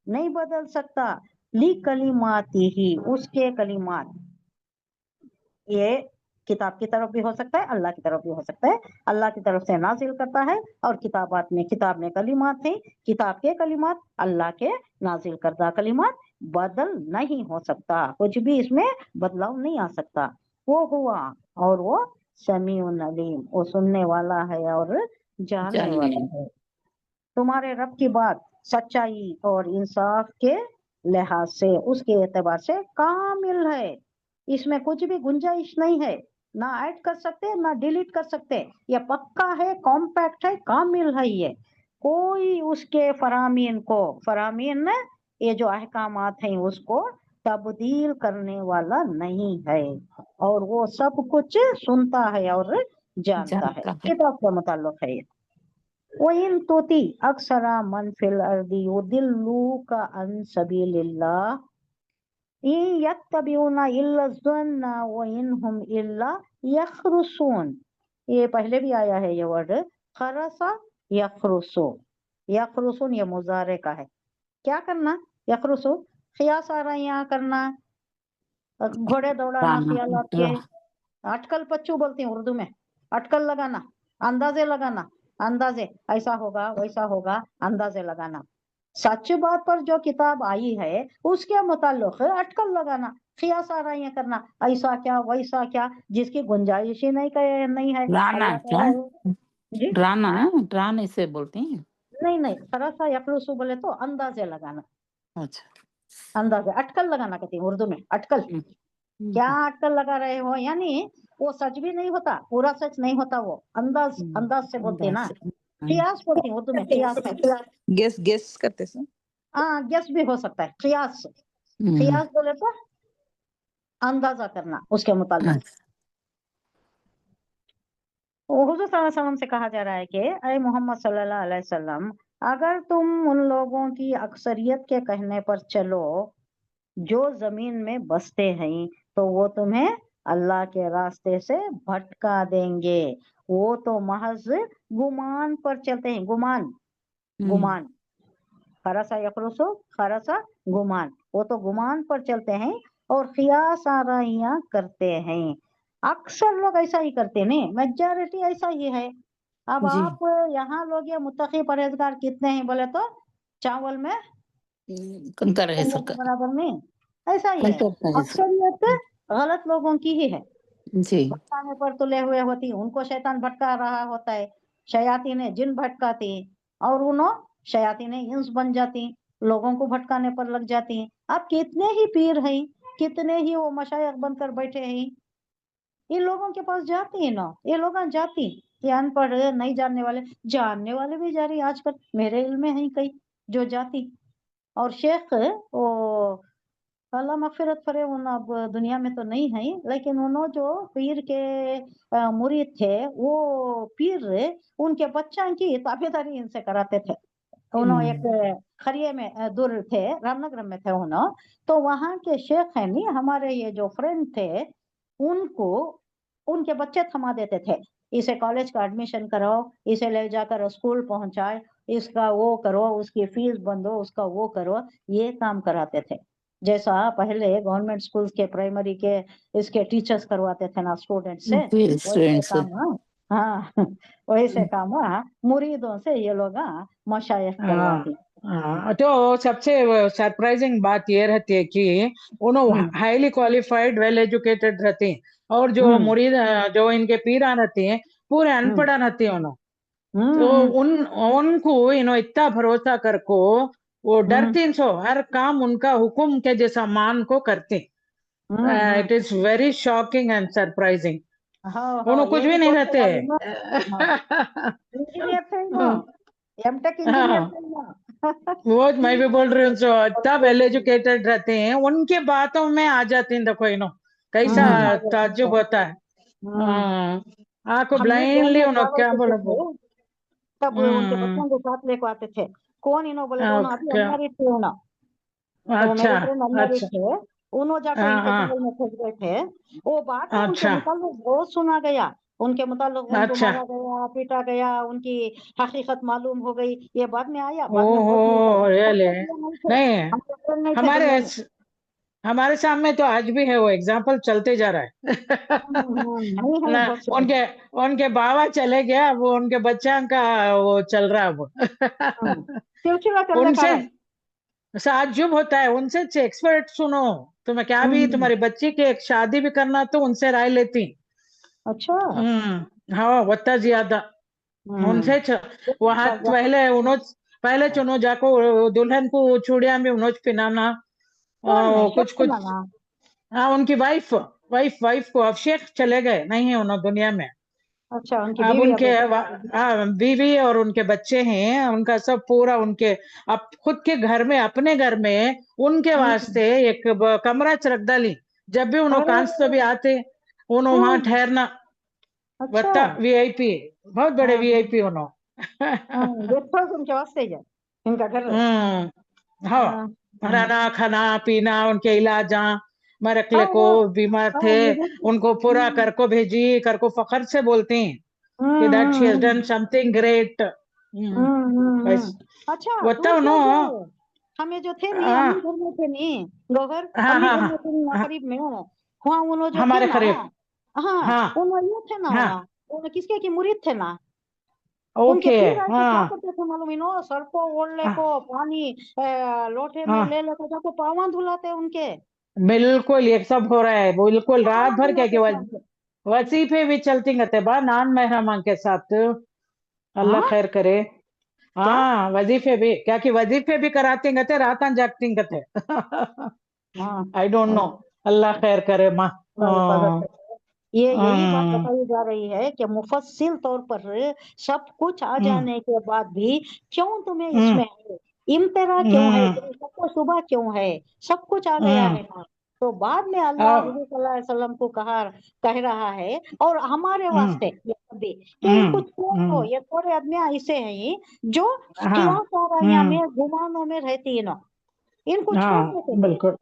नहीं बदल सकता, ली कलिमाती ही उसके कलिमात, ये किताब की तरफ भी हो सकता है, अल्लाह की तरफ भी हो सकता है, अल्लाह की तरफ से नाजिल करता है, और किताबात में, किताब में कलिमात थे, किताब के कलिमात अल्लाह के नाजिल करदा कलिमात, बदल नहीं हो सकता, कुछ भी इसमें बदलाव नहीं आ सकता। वो हुआ और वो समीउन अलीम, वो सुनने वाला है और जानने
जानने
वाला है। तुम्हारे रब की बात सच्चाई और इंसाफ के लिहाज से, उसके एतबार से कामिल है, इसमें कुछ भी गुंजाइश नहीं है, ना ऐड कर सकते ना डिलीट कर सकते, ये पक्का है, कॉम्पैक्ट है, कामिल है ये, कोई उसके फरामीन को, फरामीन ये जो अहकामात हैं उसको तब्दील करने वाला नहीं है, और वो सब कुछ सुनता है और जानता है,
जानता है।
किताब के मुताल्लिक है ये। वइन तोती अक्सरा मन फिल अर्दी युदिल्लूका अन सबीलिल्लाह इन यत्तबिऊना इल्ला ज़न्न व इनहुम इल्ला यखरुसून। ये पहले भी आया है ये वर्ड, खरसा यखरुसु, यखरुसून ये मुजारे का है, क्या करना, यखरुसु खियास आ रहा है यहाँ करना, घोड़े दौड़ाना, ख्यालात के, अटकल पच्चू बोलते हैं उर्दू में, अटकल लगाना, अंदाजे लगाना, अंदाजे ऐसा होगा वैसा होगा, अंदाजे लगाना, सच बात पर जो किताब आई है उसके मुताल्लिक अटकल लगाना, खियास आराइयां करना, ऐसा क्या वैसा क्या, जिसकी गुंजाइश ही नहीं है।
डराना
अल्लाह
क्या,
ताला जी,
डराना इसे बोलते हैं।
नहीं खरसा यखरुसु बोले तो अंदाजे लगाना,
अच्छा
अंदाजे, अटकल लगाना कहते हैं उर्दू में, अटकल, क्या अटकल लगा रहे हो, यानी वो सच भी नहीं होता, पूरा सच नहीं होता, वो अंदाज, अंदाज से बोलते हैं ना, खियास बोलते हैं उर्दू में, खियास,
गेस करते से
हाँ गेस भी हो सकता है, खियास, खियास बोले तो अंदाजा करना उसके मुताल्लिक। हुजूर सल्लल्लाहु अलैहि वसल्लम से कहा जा रहा है कि अय मोहम्मद सल्लल्लाहु अलैहि वसल्लम, अगर तुम उन लोगों की अक्सरियत के कहने पर चलो जो जमीन में बसते हैं, तो वो तुम्हें अल्लाह के रास्ते से भटका देंगे, वो तो महज गुमान पर चलते हैं, गुमान, गुमान, खरसा यखरुसु, खरसा गुमान, वो तो गुमान पर चलते हैं और खियास आराइयां करते हैं, अक्सर लोग ऐसा ही करते हैं, मेजॉरिटी ऐसा ही है। अब
जी।
आप यहाँ लोग ये मुत्तकी परहेजगार कितने हैं बोले तो चावल में
कंकर है
के
सरकार,
बराबर नहीं, ऐसा ही है,
कंकर है सर।
अक्सरियत गलत लोगों की ही है,
जी
भटकाने पर तुले हुए होती, उनको शैतान भटका रहा होता है, शयातीन जिन भटकाती, और उन्हों शयातीन इंस बन जाती, लोगों को भटकाने पर लग जाती। अब कितने ही पीर हैं, कितने ही वो मशाइख बनकर बैठे हैं, इन लोगों के पास जाती है ना, ये लोग जाती, ये अनपढ़ नहीं जानने वाले भी जा रही आजकल, मेरे इल्म में है कई जो जाती, और शेख वो अल्लाह मगफिरत करे, उन अब दुनिया में तो नहीं है, लेकिन उन्होंने जो पीर के मुरीद थे, वो पीर उनके बच्चा की ताबेदारी इनसे कराते थे। उन्होंने एक खरिये में दूर थे, रामनगर में थे उन्होंने, तो वहाँ के शेख है नहीं, हमारे ये जो फ्रेंड थे, उनको उनके बच्चे थमा देते थे, इसे कॉलेज का एडमिशन कराओ, इसे ले जाकर स्कूल पहुंचाए, इसका वो करो, उसकी फीस बंदो, उसका वो करो, ये काम कराते थे। जैसा पहले गवर्नमेंट स्कूल के प्राइमरी के इसके टीचर्स करवाते थे ना स्टूडेंट से, वैसे
स्टूडेंट्स
काम हाँ वैसे काम मुरीदों से ये लोग मशाइख करवाते।
तो सबसे सरप्राइजिंग बात ये रहती है कि उन्होंने हाईली क्वालिफाइड वेल एजुकेटेड रहते हैं, और जो मुरीद जो इनके पीरा रहते हैं पूरे अनपढ़ रहते हैं उन्होंने, तो उनको इतना भरोसा कर को वो डरते सो हर काम उनका हुक्म के जैसा मान को करते। It is very shocking and surprising. उन्होंने कुछ भी नहीं रहते।
इंजीनियर थे ना, एमटेक इंजीनियर थे ना।
वो मैं भी बोल रही हूँ, सो इतना वेल एजुकेटेड रहते हैं, उनके बातों में आ जाते हैं। देखो कैसा ताज्जुब होता है। आपको
हम ये
ब्लाइंडली उन्होंने क्या
करते
बोला
थे, तब उनके बच्चों को साथ लेकर आते थे। कौन इन्हों बोले तो अभी अनमैरिड थे ना, तो मेरे
अच्छा
फ्रेंड अनमैरिड
अच्छा
थे, उन्होंं जाकर इनके बगल में फंस गए थे। वो बात उनके मुताल्लिक बहुत सुना गया, उनके मुताल्लिक उनको मारा गया, पीटा गया, उनकी हकीकत मालूम हो गई। ये बाद में आया, बाद में बहुत
नहीं
नहीं
हमारे सामने तो आज भी है, वो एग्जाम्पल चलते जा रहा है। ना उनके उनके बाबा चले गया, वो उनके बच्चा का वो चल रहा है वो। उनसे ताज्जुब होता है, उनसे एक्सपर्ट सुनो। तुम्हें क्या भी तुम्हारी बच्ची की एक शादी भी करना तो उनसे राय लेती।
अच्छा
हाँ वत्ता ज्यादा उनसे वहां पहले चुनो जाको दुल्हन को चूड़िया में उन्होंने पिनाना कुछ कुछ। हाँ उनकी वाइफ वाइफ वाइफ को, अब शेख चले गए नहीं है उन्होंने दुनिया में।
अच्छा उनकी
अब
बीवी
उनके बीवी और उनके बच्चे हैं, उनका सब पूरा उनके अब खुद के घर में, अपने घर में उनके वास्ते एक कमरा रख डाली। जब भी उन्होंने कांस तो भी आते उन्होंने वहां ठहरना। बता वीआईपी, बहुत बड़े वीआईपी उन्होंने।
उनके वास्ते है इनका घर।
हाँ रहना खाना पीना उनके इलाज, मरकले को बीमार थे उनको पूरा कर को भेजी, कर को फखर से बोलते हैं कि that she has done something great.
अच्छा
बताओ नो
हमें जो थे नहीं, अम्मी घर में थे नहीं, गोबर अम्मी घर में थे नहीं करीब में, वहाँ उन्होंने जो थे ना, हाँ उन्होंने ये थे ना, उन्होंने किसके की मुरीद थे ना, उनके पीर क्या करते थे मालूम इनो, सर को ओढ़ले को पानी लोटे में ले लेकर जाको पावा धुलाते उनके।
बिल्कुल ये सब हो रहा है, बिल्कुल रात भर क्या कि वजीफे भी चलती रहते बा नान महरमान के साथ। अल्लाह खैर करे। हाँ वजीफे भी क्या कि वजीफे भी कराती गते, रात जागती गते। आई डोंट नो, अल्लाह खैर करे माँ।
ये यही बात बताई जा रही है कि मुफस्सिल तौर पर सब कुछ आ जाने के बाद भी क्यों तुम्हें इसमें है, इम्तिरा क्यों है, सबको सुबह क्यों है, सब कुछ आ गया है ना। तो बाद में अल्लाह हुजूर सल्लल्लाहु अलैहि वसल्लम को कह रहा है और हमारे वास्ते भी कि इनको छोड़ो, ये थोड़े आदमी ऐसे हैं जो खिलाफारियां में गुमानों में रहती है ना, इनको छोड़ देते।
बिल्कुल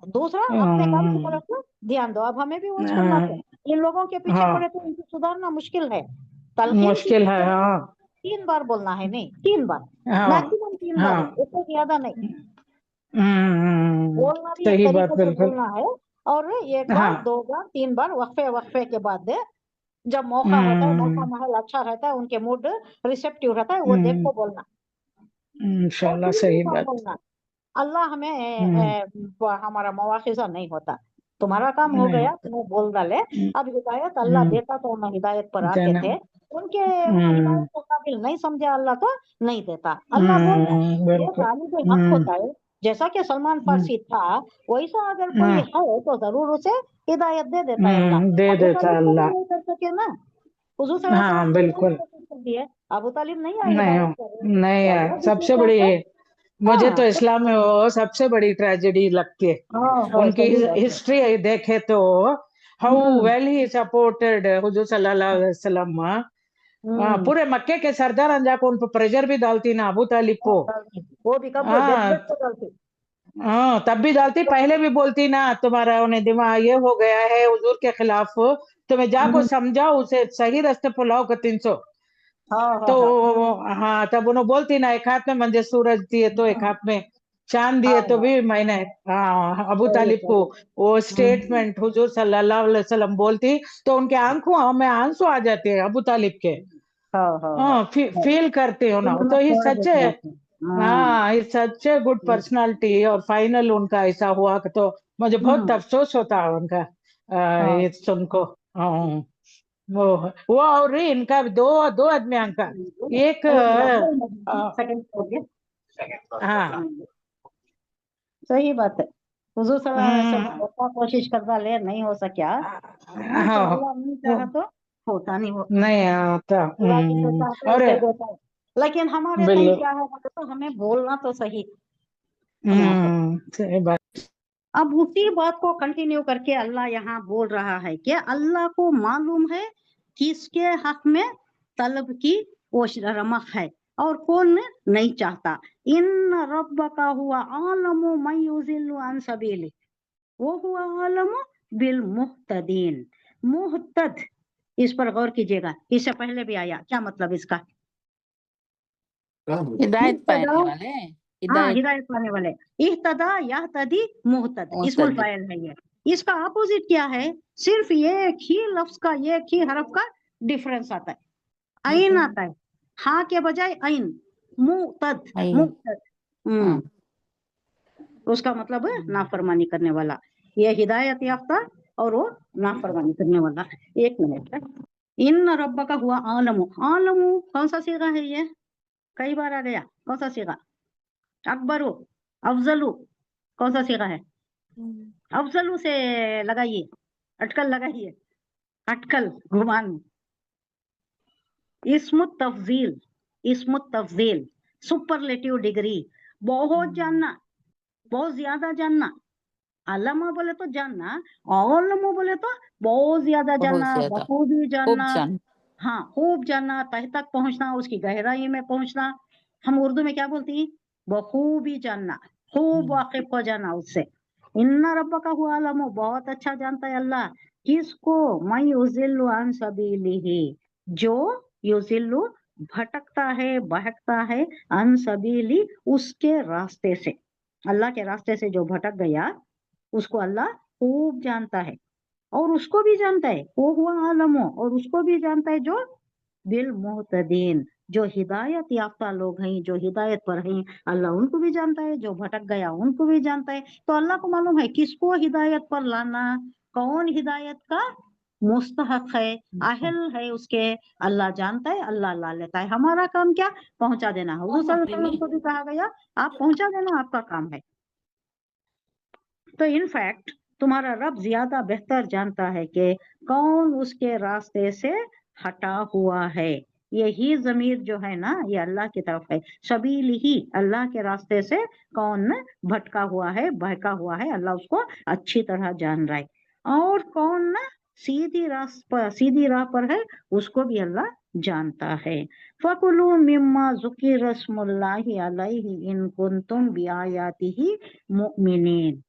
दूसरा अपने काम की तरफ ध्यान दो। अब हमें भी वॉच करना है, इन लोगों के पीछे पड़े तो इनको सुधारना मुश्किल है।
मुश्किल है
3 बार बोलना है, नहीं 3 बार मैक्सिमम 3 बार, इससे ज्यादा नहीं बोलना भी एक तरीके से बोलना है। और 1 बार 2 बार 3 बार वक्फे के बाद जब मौका होता है, मौका महल अच्छा रहता है, उनके मूड रिसेप्टिव रहता है, वो देख को बोलना इंशाल्लाह। सही बात बोलना। अल्लाह हमें हमारा मवाखिजा नहीं होता, तुम्हारा काम हो गया, तुम्हें बोल डाले। अब हिदायत अल्लाह देता तो हम हिदायत पर आते थे, उनके हिदायत को काबिल नहीं समझा अल्लाह तो नहीं देता। अल्लाह बोल रहा है तालिब हक होता है, जैसा कि सलमान फारसी था वैसा अगर कोई है तो जरूर उसे हिदायत दे देता है अल्लाह।
दे देता अल्लाह।
नहीं कर सके ना, हुजूर
बिल्कुल
अबू तालिब नहीं आए,
नहीं है। सबसे बड़ी मुझे तो इस्लाम में वो सबसे बड़ी ट्रेजेडी लगती है। उनकी हिस्ट्री देखे तो हाउ वेल ही सपोर्टेड हुजूर सल्लल्लाहु अलैहि वसल्लम। पूरे मक्के के सरदार अंजा को उन पर प्रेशर भी डालती ना अबू तालिब को,
वो भी कब डालती।
तब भी डालती, पहले भी बोलती ना तुम्हारा उन्हें दिमाग ये हो गया है हुजूर के खिलाफ, तुम्हें जाको समझाओ उसे सही रास्ते पर लाओ का 300।
हाँ हाँ
तो
हाँ
हाँ तब उन्होंने बोलती ना, एक हाथ में मंजे सूरज दिए तो एक हाथ में चांद दिए, तो भी मैंने हाँ अबू
सही
तालिब को
सही।
वो
हम्म,
स्टेटमेंट हुजूर सल्लल्लाहु अलैहि वसल्लम बोलती तो उनके आंखों में आंसू आ जाते हैं अबू तालिब के।
हाँ हाँ हाँ
हाँ
हाँ।
फील करते हो ना,
उन्होंने
तो ही
छोड़
सच है।
देते हैं। हाँ।
हाँ, it's such a good personality, और फाइनल उनका ऐसा हुआ कि तो मुझे बहुत
हम्म,
अफसोस होता है उनका
हाँ।
ये सुन को। हाँ वो और इनका दो दो आदमी का एक
सेकंड हो गया।
हाँ
हाँ, सही बात है। हुजूर सल्लल्लाहु अलैहि वसल्लम
हम्म,
बहुत कोशिश करता ले, नहीं हो सका। हाँ, तो
हाँ
अल्लाह नहीं
वो
चाहा तो होता नहीं वो।
नहीं आता।
अल्लाह जिसे चाहता है
अरे
उसे देता है। लेकिन हमारे
बिल
कहीं क्या है बोले तो हमें बोलना तो सही यहाँ पे।
सही बात।
अब उसी बात को कंटिन्यू करके अल्लाह यहाँ बोल रहा है कि अल्लाह को मालूम है किसके हक में तलब की वो रमक है और कौन नहीं चाहता। इन रब का हुआ आलमु मन युजिल्लु अन सबीली वो हुआ आलमु बिल मुहतदीन। मुहतद, इस पर गौर कीजिएगा, इससे पहले भी आया, क्या मतलब इसका?
हिदायत
मुहतदा,
पाने वाले,
हाँ
हिदायत
हिदायत पाने वाले। इहतदा याहतदी मुहतद, इस्मुल
मुस्तदी।
फाइल है ये। इसका अपोजिट क्या है? सिर्फ एक ही लफ्ज का, एक ही हरफ का डिफरेंस आता है, आइन आता है। हाँ के बजाय आइन, मुतद, मुतद।
हाँ
उसका मतलब है नाफरमानी करने वाला। ये हिदायत याफ्ता और वो नाफरमानी करने वाला। एक मिनट, इन रब्बा का हुआ आलमु। आलमु कौन सा सीगा है ये? कई बार आ गया, कौन सा सीगा? अकबरू, अफजलू, कौन सा सीगा है? अफजलू से लगाइए, अटकल लगाइए, अटकल घुमान। इस्मु तफजील, इस्मु तफजील, सुपरलेटिव डिग्री, बहुत जानना, बहुत ज्यादा जानना। अल्लामा बोले तो जानना, औलमो बोले तो बहुत ज्यादा
बहुत
जानना,
ज्यादा,
बखूबी
खूब
जानना।
जान।
हाँ, खूब जानना, तह तक पहुंचना, उसकी गहराई में पहुंचना। हम उर्दू में क्या बोलती हैं? बखूबी जानना, खूब वाकिफ हो जाना उससे। इन्ना रब्बा का हुआ आलमो, बहुत अच्छा जानता है अल्लाह किसको। मैं युजिल्लु अन सबीलिही, जो युजिल्लु भटकता है, बहकता है, अन सबीली उसके रास्ते से। अल्लाह के रास्ते से जो भटक गया उसको अल्लाह खूब जानता है, और उसको भी जानता है वो हुआ आलमो, और उसको भी जानता है जो बिल मुहतदीन, जो हिदायत याफ्ता लोग हैं, जो हिदायत पर हैं, अल्लाह उनको भी जानता है, जो भटक गया उनको भी जानता है। तो अल्लाह को मालूम है किसको हिदायत पर लाना, कौन हिदायत का मुस्तहक है, अहल है उसके। अल्लाह जानता है, अल्लाह ला लेता है। हमारा काम क्या? पहुंचा देना। हुजूर सल्लल्लाहु अलैहि वसल्लम को भी कहा गया आप पहुंचा देना, आपका काम है। तो इनफैक्ट तुम्हारा रब ज्यादा बेहतर जानता है कि कौन उसके रास्ते से हटा हुआ है। यही जमीर जो है ना, ये अल्लाह की तरफ है। सबील ही, अल्लाह के रास्ते से कौन भटका हुआ है, बहका हुआ है, अल्लाह उसको अच्छी तरह जान रहा है। और कौन ना सीधी राह पर है, उसको भी अल्लाह जानता है। फकुलू मिम्मा ज़ुकिर रस्मुल्लाहि अलैहि इन कुंतुम बिआयातिही मुमिनीन।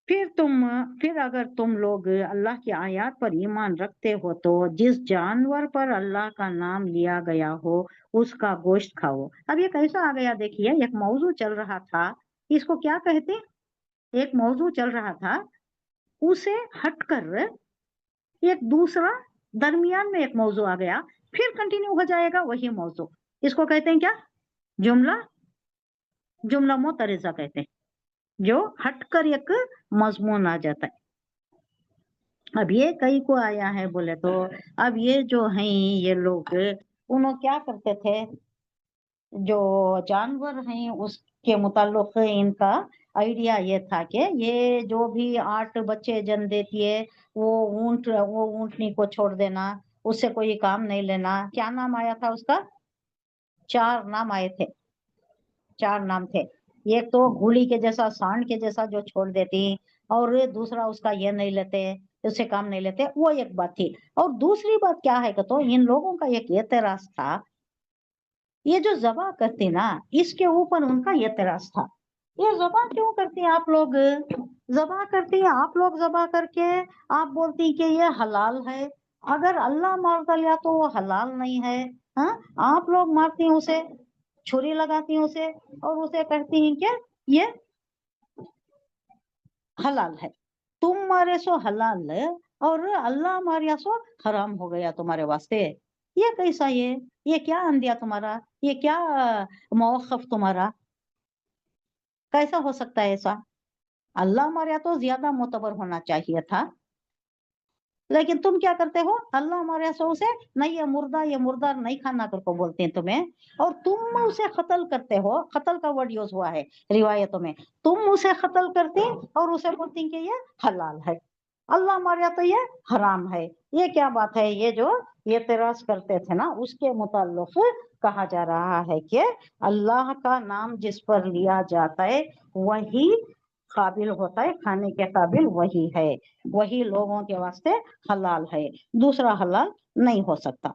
फिर अगर तुम लोग अल्लाह की आयत पर ईमान रखते हो तो जिस जानवर पर अल्लाह का नाम लिया गया हो उसका गोश्त खाओ। अब ये कैसा आ गया देखिए, एक मौजू चल रहा था, इसको क्या कहते? एक मौजू चल रहा था, उसे हटकर एक दूसरा दरमियान में एक मौजू आ गया, फिर कंटिन्यू हो जाएगा वही मौजू। इसको कहते हैं क्या? जुमला, जुमला मोतरिजा कहते हैं, जो हटकर एक मजमून आ जाता है। अब ये कई को आया है बोले तो, अब ये जो हैं ये लोग, उन्होंने क्या करते थे, जो जानवर हैं उसके मुताल्लिक इनका आइडिया ये था कि ये जो भी 8 बच्चे जन्म देती है वो ऊंटनी को छोड़ देना, उससे कोई काम नहीं लेना। क्या नाम आया था उसका? 4 नाम आए थे, 4 नाम थे। एक तो घोड़ी के जैसा, सांड के जैसा जो छोड़ देती, और दूसरा उसका ये नहीं लेते, उससे काम नहीं लेते, वो एक बात थी। और दूसरी बात क्या है कि तो इन लोगों का एक एतराज था, ये जो ज़बह करती ना, इसके ऊपर उनका एतराज था। ये ज़बह क्यों करती हैं आप लोग? ज़बह करती हैं आप लोग, ज़बह करके आप बोलती कि ये हलाल है, अगर अल्लाह मार डालिया तो वो हलाल नहीं है। हाँ, आप लोग मारती हैं उसे, छुरी लगाती हैं उसे और उसे कहती हैं क्या ये हलाल है। तुम मारे सो हलाल है और अल्लाह मारिया सो हराम हो गया तुम्हारे वास्ते। ये कैसा, ये क्या अंदिया तुम्हारा, ये क्या मौक़िफ़ तुम्हारा, कैसा हो सकता है ऐसा? अल्लाह मारिया तो ज्यादा मोतबर होना चाहिए था, लेकिन तुम क्या करते हो, अल्लाह हमारे रसूल से नहीं ये मुर्दा नहीं खाना करके बोलते हैं तुम्हें, और तुम उसे कत्ल करते हो। कत्ल का वर्ड यूज हुआ है रिवायतों में, तुम उसे कत्ल करते और उसे बोलते हैं कि ये हलाल है, अल्लाह हमारे तो ये हराम है। ये क्या बात है, ये जो ये एतराज करते थे ना, उसके मुताल्लिक कहा जा रहा है कि अल्लाह का नाम जिस पर लिया जाता है वही काबिल होता है, खाने के काबिल वही है, वही लोगों के वास्ते हलाल है, दूसरा हलाल नहीं हो सकता।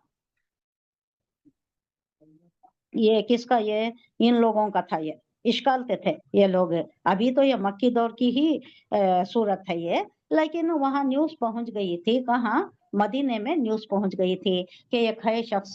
ये किसका, ये इन लोगों का था, ये इश्कालते थे ये लोग। अभी तो ये मक्की दौर की ही सूरत है ये, लेकिन वहां न्यूज पहुंच गई थी, कहाँ, मदीने में न्यूज पहुंच गई थी कि एक है शख्स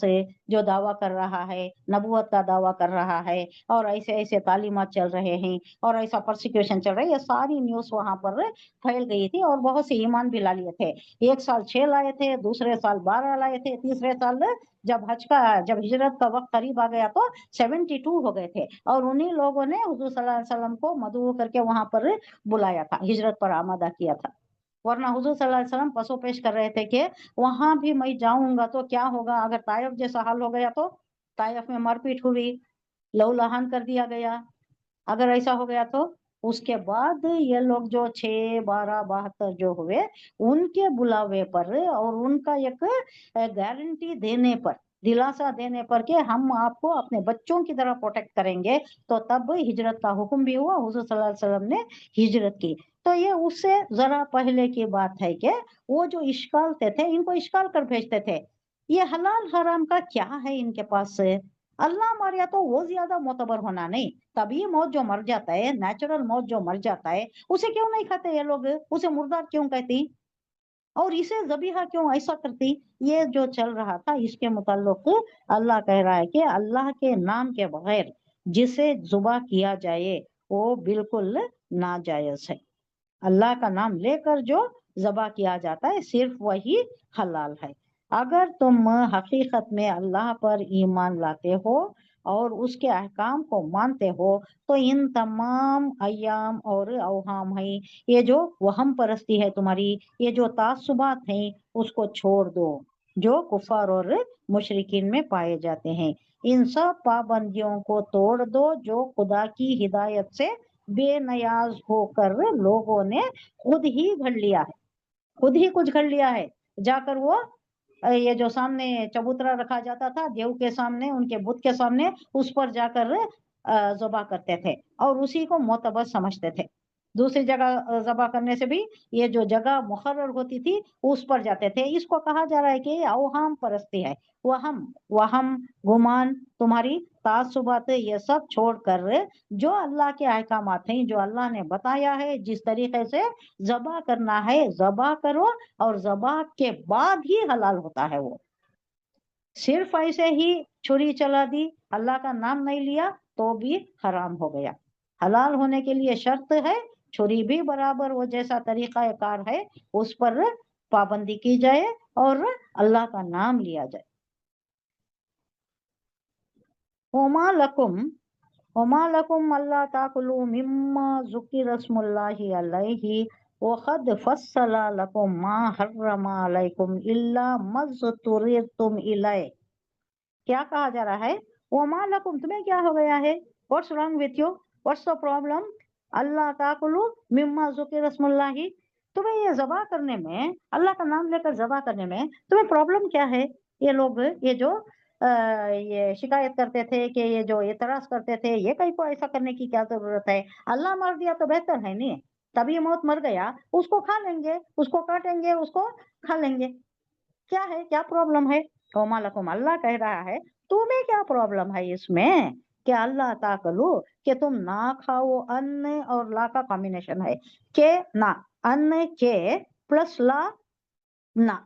जो दावा कर रहा है, नबूवत का दावा कर रहा है, और ऐसे ऐसे तालीमात चल रहे हैं और ऐसा प्रोसिक्यूशन चल रहा है, ये सारी न्यूज वहां पर फैल गई थी और बहुत से ईमान भी ला लिए थे। एक साल 6 लाए थे, दूसरे साल 12 लाए थे, तीसरे साल जब हिजरत का वक्त करीब आ गया तो 72 हो गए थे, और उन्हीं लोगों ने हुजूर सल्लल्लाहु अलैहि वसल्लम को मदऊ करके वहां पर बुलाया था, हिजरत पर आमादा किया था। वरना हुजूर सल्लल्लाहु अलैहि वसल्लम पसोपेश कर रहे थे कि वहां भी मैं जाऊंगा तो क्या होगा, अगर ताइफ जैसा हाल हो गया तो, ताइफ में मारपीट हुई, लहूलुहान कर दिया गया, अगर ऐसा हो गया तो उसके बाद ये लोग जो 6, 12, 72 जो हुए, उनके बुलावे पर और उनका एक गारंटी देने पर, दिलासा देने पर कि हम आपको अपने बच्चों की तरह प्रोटेक्ट करेंगे, तो तब हिजरत का हुक्म भी हुआ, हुजूर सल्लल्लाहु अलैहि वसल्लम ने हिजरत की। तो ये उससे जरा पहले की बात है कि वो जो इश्कालते थे, इनको इश्काल कर भेजते थे, ये हलाल हराम का क्या है इनके पास से, अल्लाह मारिया तो वो ज्यादा मोतबर होना नहीं, तभी मौत जो मर जाता है, नेचुरल मौत जो मर जाता है, उसे क्यों नहीं खाते ये लोग, उसे मुर्दार क्यों कहती, और इसे ज़बीहा क्यों ऐसा करती। ये जो चल रहा था इसके मुताल्लिक अल्लाह कह रहा है कि अल्लाह के नाम के बगैर जिसे जुबा किया जाए वो बिल्कुल नाजायज है। अल्लाह का नाम लेकर जो ज़बा किया जाता है सिर्फ वही हलाल है। अगर तुम हकीकत में अल्लाह पर ईमान लाते हो और उसके अहकाम को मानते हो तो इन तमाम अय्याम और अवहाम है, ये जो वहम परस्ती है तुम्हारी, ये जो तासुबात हैं, उसको छोड़ दो जो कुफार और मुशरिकीन में पाए जाते हैं। इन सब पाबंदियों को तोड़ दो जो खुदा की हिदायत से बेनियाज होकर लोगों ने खुद ही घड़ लिया है, खुद ही कुछ घड़ लिया है। जाकर वो ये जो सामने चबूतरा रखा जाता था देव के सामने, उनके बुत के सामने, उस पर जाकर ज़बह करते थे और उसी को मोतबर समझते थे। दूसरी जगह ज़बह करने से भी ये जो जगह मुकर्रर होती थी उस पर जाते थे। इसको कहा जा रहा है कि ये अवहाम परस्ती है, वहम वहम गुमान, तुम्हारी तासुबात, ये सब छोड़कर जो अल्लाह के अहकामात हैं, जो अल्लाह ने बताया है जिस तरीके से ज़बह करना है ज़बह करो, और ज़बह के बाद ही हलाल होता है वो। सिर्फ ऐसे ही छुरी चला दी, अल्लाह का नाम नहीं लिया तो भी हराम हो गया। हलाल होने के लिए शर्त है छुरी भी बराबर वो जैसा तरीका कार है उस पर पाबंदी की जाए और अल्लाह का नाम लिया जाए। ओमा लकुम अल्ला ताकुलू मिम्मा ज़ुकिर स्मुल्लाहि अलैहि वक़द फस्सला लकुम मा हर्रमा अलैकुम इल्ला मज़्तुरिरतुम इलैहि। क्या कहा जा रहा है, ओमा लकुम, तुम्हें क्या हो गया है, what's wrong with you, what's the problem, Allah ताकुलू मिम्मा ज़ुकिर स्मुल्लाहि, तुम्हें ये ज़बा करने में, अल्लाह का नाम लेकर ज़बा करने में तुम्हें प्रॉब्लम क्या है। ये लोग ये जो ये शिकायत करते थे कि ये जो एतराज करते थे, ये कहीं को ऐसा करने की क्या जरूरत है, अल्लाह मार दिया तो बेहतर है नहीं, तभी मौत मर गया, उसको खा लेंगे, उसको काटेंगे, उसको खा लेंगे, क्या है, क्या प्रॉब्लम है। ओमा लकुम, अल्लाह कह रहा है तुम्हें क्या प्रॉब्लम है इसमें कि अल्लाह ताकलू, कि तुम ना खाओ, अन्न और ला का कॉम्बिनेशन है, के ना, अन्न के प्लस ला ना,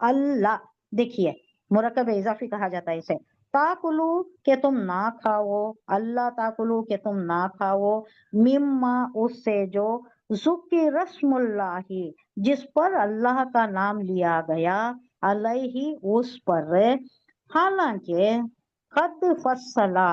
अल्लाह, देखिए मुरक्कब इजाफी कहा जाता है इसे। ताकुलू के तुम ना खाओ, अल्लाह ताकुलू के तुम ना खाओ, मिम्मा उससे जो जुक्की रस्मुल्लाही जिस पर अल्लाह का नाम लिया गया, अलैहि उस पर, हालांकि कद फस्सला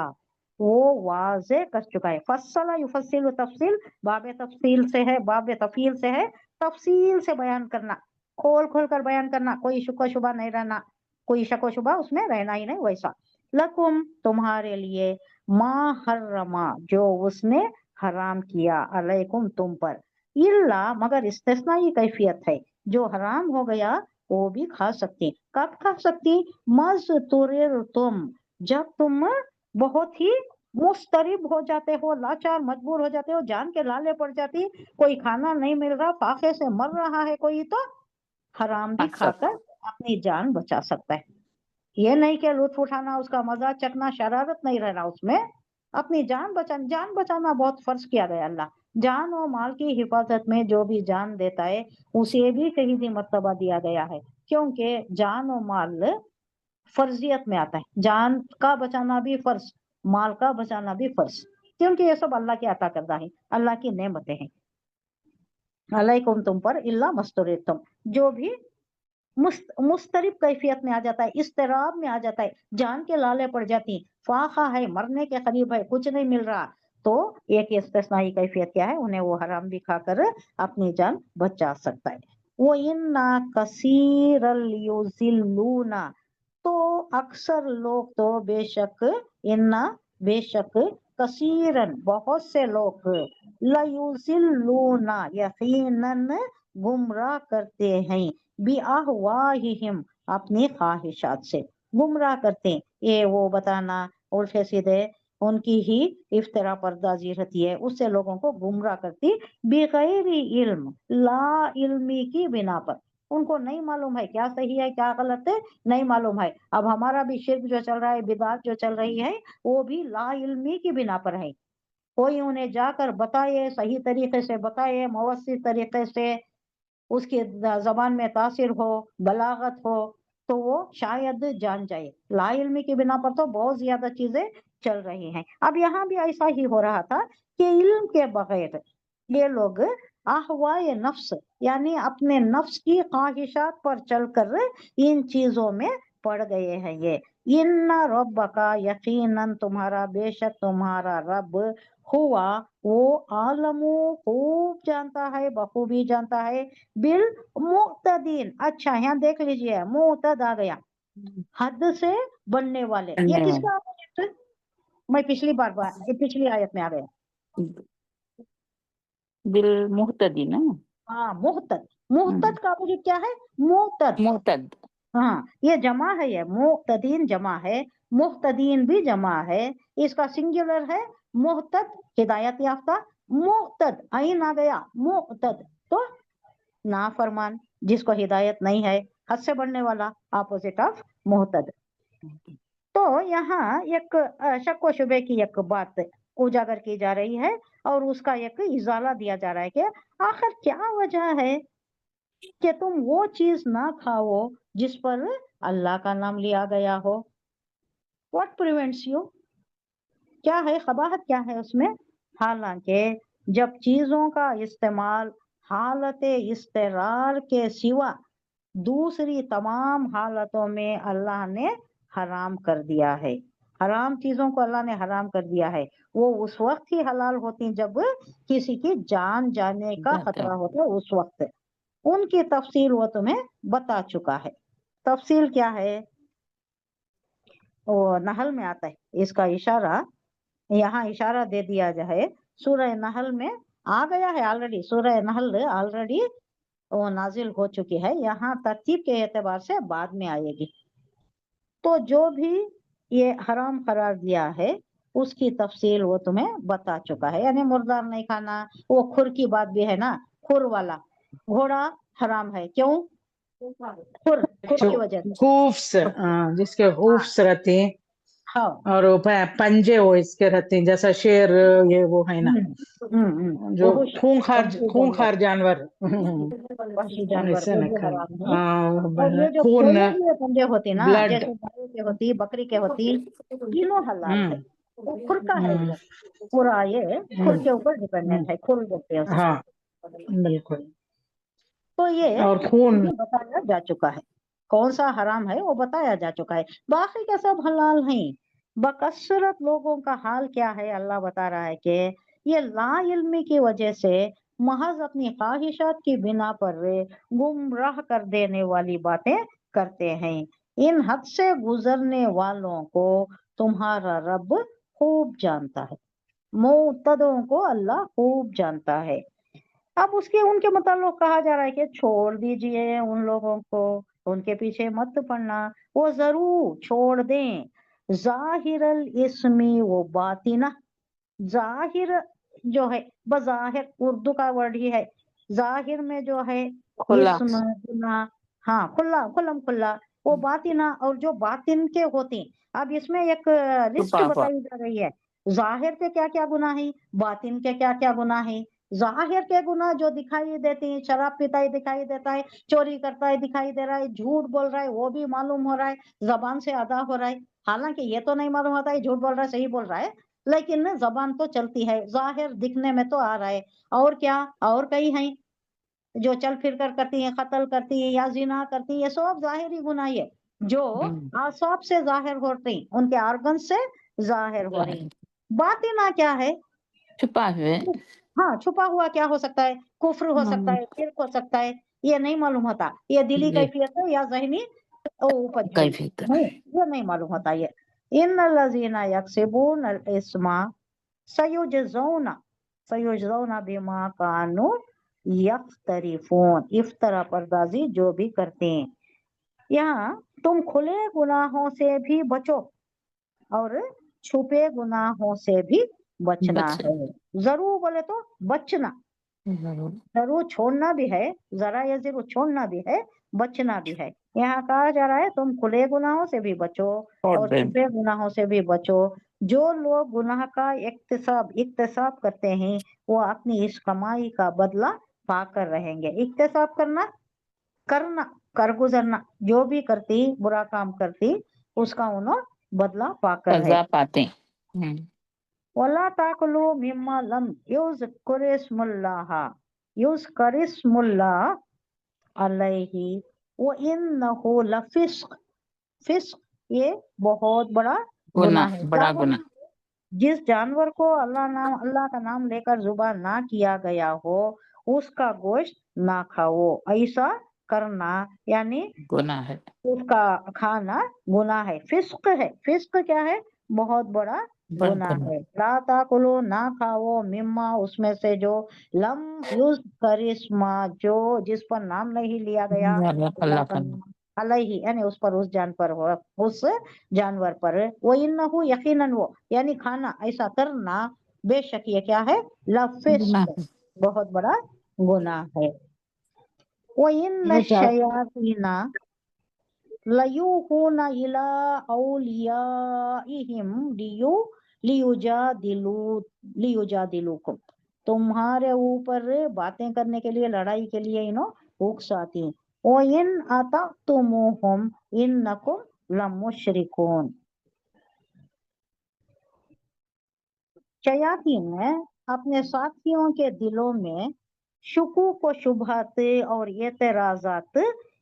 वो वाजे कर चुका है। फस्सला युफस्सिल तफसील, बाब तफसील से है, बाब तफील से है, तफसील से बयान करना, खोल खोल कर बयान करना, कोई शुक्र शुबा नहीं रहना, कोई शक शुबा उसमें रहना ही नहीं, वैसा। लकुम तुम्हारे लिए, माँ हर्रमा जो उसने हराम किया, अलैकुम तुम पर, इल्ला मगर इस्तिस्नाई कैफियत है, जो हराम हो गया वो भी खा सकती। कब खा सकती? मज़तुरिर तुम, जब तुम बहुत ही मुस्तरिब हो जाते हो, लाचार मजबूर हो जाते हो, जान के लाले पड़ जाती, कोई खाना नहीं मिल रहा, फाके से मर रहा है कोई, तो हराम भी खाकर अपनी जान बचा सकता है। ये नहीं कि लुत्फ उठाना, उसका मजा चखना, शरारत नहीं रहना उसमें, अपनी जान बचाना बहुत फर्ज किया गया। अल्लाह जान और माल की हिफाजत में जो भी जान देता है उसे भी शहीदी मर्तबा दिया गया है, क्योंकि जान और माल फर्जियत में आता है। जान का बचाना भी फर्ज, माल का बचाना भी फर्ज, क्योंकि ये सब अल्लाह के अता करदा है, अल्लाह की नेमतें हैं। अलैकुम तुम पर, इल्ला मस्तुरितुम जो भी मुस्तरिब कैफियत में आ जाता है, इस्तराब में आ जाता है, जान के लाले पड़ जाती, फाखा है, मरने के करीब है, कुछ नहीं मिल रहा, तो एक इस्तिस्नाई कैफियत क्या है, उन्हें वो हराम भी खाकर अपनी जान बचा सकता है। वो इन्ना कसीरल युजिल्लूना, तो अक्सर लोग तो बेशक, इन्ना बेशक, कसीरन बहुत से लोग, लयुजिल्लूना यकीनन गुमराह करते हैं, बिअहवाहिहिम अपनी ख्वाहिशात से गुमराह करते हैं। ये वो बताना उल्टे सीधे उनकी ही इफ्तरा पर्दाजी रहती है, उससे लोगों को गुमराह करती, बिगैरी इल्म, ला इल्मी की बिना पर, उनको नहीं मालूम है क्या सही है क्या गलत है, नहीं मालूम है। अब हमारा भी शिर्क जो चल रहा है, बिदात जो चल रही है, वो भी ला इल्मी की बिना पर है। कोई उन्हें जाकर बताए, सही तरीके से बताए, मवस्सित तरीके से, उसकी जबान में तासिर हो, बलागत हो, तो वो शायद जान जाए। ला इल्मी की बिना पर तो बहुत ज्यादा चीजें चल रही हैं। अब यहाँ भी ऐसा ही हो रहा था कि इल्म के बगैर ये लोग अहवाए नफ्स, यानी अपने नफ्स की ख्वाहिशात पर चलकर इन चीजों में पड़ गए हैं। ये इन्ना रब्बका यकीनन तुम्हारा, बेशक तुम्हारा रब, हुआ वो आलमू खूब जानता है, बखूबी जानता है, बिल मुक्तदीन। अच्छा यहाँ देख लीजिए, मुतद आ गया, हद से बनने वाले, ये किसका अपोजिट है? मैं पिछली आयत में आ गया,
बिल मुहतदी ना।
हाँ मुहतद, मुहतद का अपोजिट क्या है? मुतद।
मुहतद,
हाँ ये जमा है, ये मुक्तदीन जमा है, मुहतदीन भी जमा है, इसका सिंगुलर है मुहतद, हिदायत याफ्ता, मुहतद आइन आ गया, मुहतद तो नाफरमान, जिसको हिदायत नहीं है, हद से बढ़ने वाला, ऑपोजिट ऑफ मुहतद। तो यहाँ एक शक व शुबे की एक बात उजागर की जा रही है और उसका एक इजाला दिया जा रहा है कि आखिर क्या वजह है कि तुम वो चीज ना खाओ जिस पर अल्लाह का नाम लिया गया हो। व्हाट प्रिवेंट्स यू, क्या है खबाहत, क्या है उसमें? हालांकि जब चीजों का इस्तेमाल हालत इस्तरार के सिवा दूसरी तमाम हालतों में अल्लाह ने हराम कर दिया है, हराम चीजों को अल्लाह ने हराम कर दिया है, वो उस वक्त ही हलाल होती जब किसी की जान जाने का खतरा होता है, उस वक्त उनकी तफसील वो तुम्हें बता चुका है। तफसील क्या है? वो नहल में आता है, इसका इशारा यहाँ इशारा दे दिया जाए, सूरह नहल में आ गया है ऑलरेडी, सूरह नहल ऑलरेडी वो नाजिल हो चुकी है, यहाँ तरतीब के एतबार से बाद में आएगी। तो जो भी ये हराम करार दिया है उसकी तफसील वो तुम्हें बता चुका है, यानी मुर्दार नहीं खाना, वो खुर की बात भी है ना, खुर वाला घोड़ा हराम है, क्यों? खुर की वजह से,
हूफ्स, जिसके हूफ्स रहते हैं,
हाँ
और वो पंजे वो इसके रहते हैं जैसा शेर, ये वो है ना जो
वहश वहशी
खूंखार जानवर।
वहशी जानवर
ऐसे
वो
न
भी
कर
हराम है। और ये जो
खून,
खोले हुए पंजे होती ना,
ब्लड।
जैसे गाय के होती, बकरी के होती, तीनों हलाल है। वो खुर का है,
हम्म
वो पूरा ये खुर के ऊपर डिपेंडेंट है, खुर बोलते हैं उसको।
हाँ बिल्कुल।
तो ये
और खून,
बताया जा चुका है, कौन सा हराम है वो बताया जा चुका है, बाकी का सब हलाल है। बकसरत लोगों का हाल क्या है, अल्लाह बता रहा है कि ये ला इल्मी की वजह से महज अपनी ख्वाहिशात की बिना पर वे गुमराह कर देने वाली बातें करते हैं। इन हद से गुजरने वालों को तुम्हारा रब खूब जानता है, मुतदों को अल्लाह खूब जानता है। अब उसके उनके मतलब कहा जा रहा है कि छोड़ दीजिए उन लोगों को, उनके पीछे मत पड़ना, वो जरूर छोड़ दें। जाहिरल इसमी वो बातिना, जाहिर जो है, बजाहिर उर्दू का वर्ड ही है, जाहिर में जो है
खुला।
इसम गुनाह, हाँ खुला खुल्लम खुल्ला, वो बातिना और जो बातिन के होते हैं। अब इसमें एक लिस्ट
छुपा हुआ।
बताई जा रही है, जाहिर के क्या क्या गुनाह है, बातिन के क्या क्या गुनाह है। जाहिर के गुनाह जो दिखाई देते हैं, शराब पीता ही दिखाई देता है, चोरी करता है दिखाई दे रहा है, झूठ बोल रहा है वो भी मालूम हो रहा है, जबान से अदा हो रहा है, हालांकि ये तो नहीं मालूम होता है झूठ बोल रहा है सही बोल रहा है, लेकिन ना जबान तो चलती है, जाहिर दिखने में तो आ रहा है। और क्या, और कई हैं जो चल फिर कर करती है, कत्ल करती है या जिना करती है, ये सब जाहिरी गुनाह है जो आसाब से जाहिर होती, उनके आर्गन से जाहिर हो रही। बातिना क्या है,
छुपा हुए।
हाँ छुपा हुआ क्या हो सकता है, कुफ्र हो सकता है, शिर्क हो सकता है, ये नहीं मालूम होता, ये दिली
ये
कैफियत है या जहनी उपज है,
कैफियत है।
नहीं ये नहीं मालूम होता। ये इन लजीना यक्सिबून अल इस्मा सयुजज़ौना सयुजज़ौना बिमा कानू यफ्तरिफून, इफ्तरा पर्दाजी जो भी करते हैं। यहाँ तुम खुले गुनाहों से भी बचो और छुपे गुनाहों से भी बचना है। जरूर बोले तो बचना, जरूर छोड़ना भी है, जरा या जरूर छोड़ना भी है, बचना भी है। यहाँ कहा जा रहा है तुम खुले गुनाहों से भी बचो और छुपे गुनाहों से भी बचो। जो लोग गुनाह का इक्तिसाब करते हैं वो अपनी इस कमाई का बदला पाकर रहेंगे। इक्तिसाब करना कर गुजरना, जो भी करती बुरा काम करती उसका उन्हें बदला पाकर है।
सजा पाते।
वला ताकुलू मिम्मा लम युज़करिस्मुल्लाह अलैहि व इन्नहु लफिस्क, फिस्क ये बहुत बड़ा गुनाह है।
बड़ा गुनाह।
जिस जानवर को अल्लाह का नाम लेकर जुबान ना किया गया हो उसका गोश्त ना खाओ, ऐसा करना यानी
गुनाह है,
उसका खाना गुनाह है, फिस्क है। फिस्क क्या है, बहुत बड़ा गुनाह है। ला ताकुलो ना खाओ, मिम्मा उसमें से जो लम यूज करिश्मा जो जिस पर नाम नहीं लिया गया अल्लाह का नाम, अलैहि यानी उस पर, उस जानवर पर, वो इन्नहु यकीनन वो यानी खाना, ऐसा करना बेशक ये क्या है, लफिस्क बहुत बड़ा गुनाह है। वो इन शयातीना लयूहूना इला औलियाइहिम लियुजादिलुकुम, तुम्हारे ऊपर बातें करने के लिए, लड़ाई के लिए इन्हों उकसाती। ओ इन अतअतुमुहुम इन्नकुम लमुशरिकून, शयातीन ने अपने साथियों के दिलों में शुकूक व शुबहत और एतराजात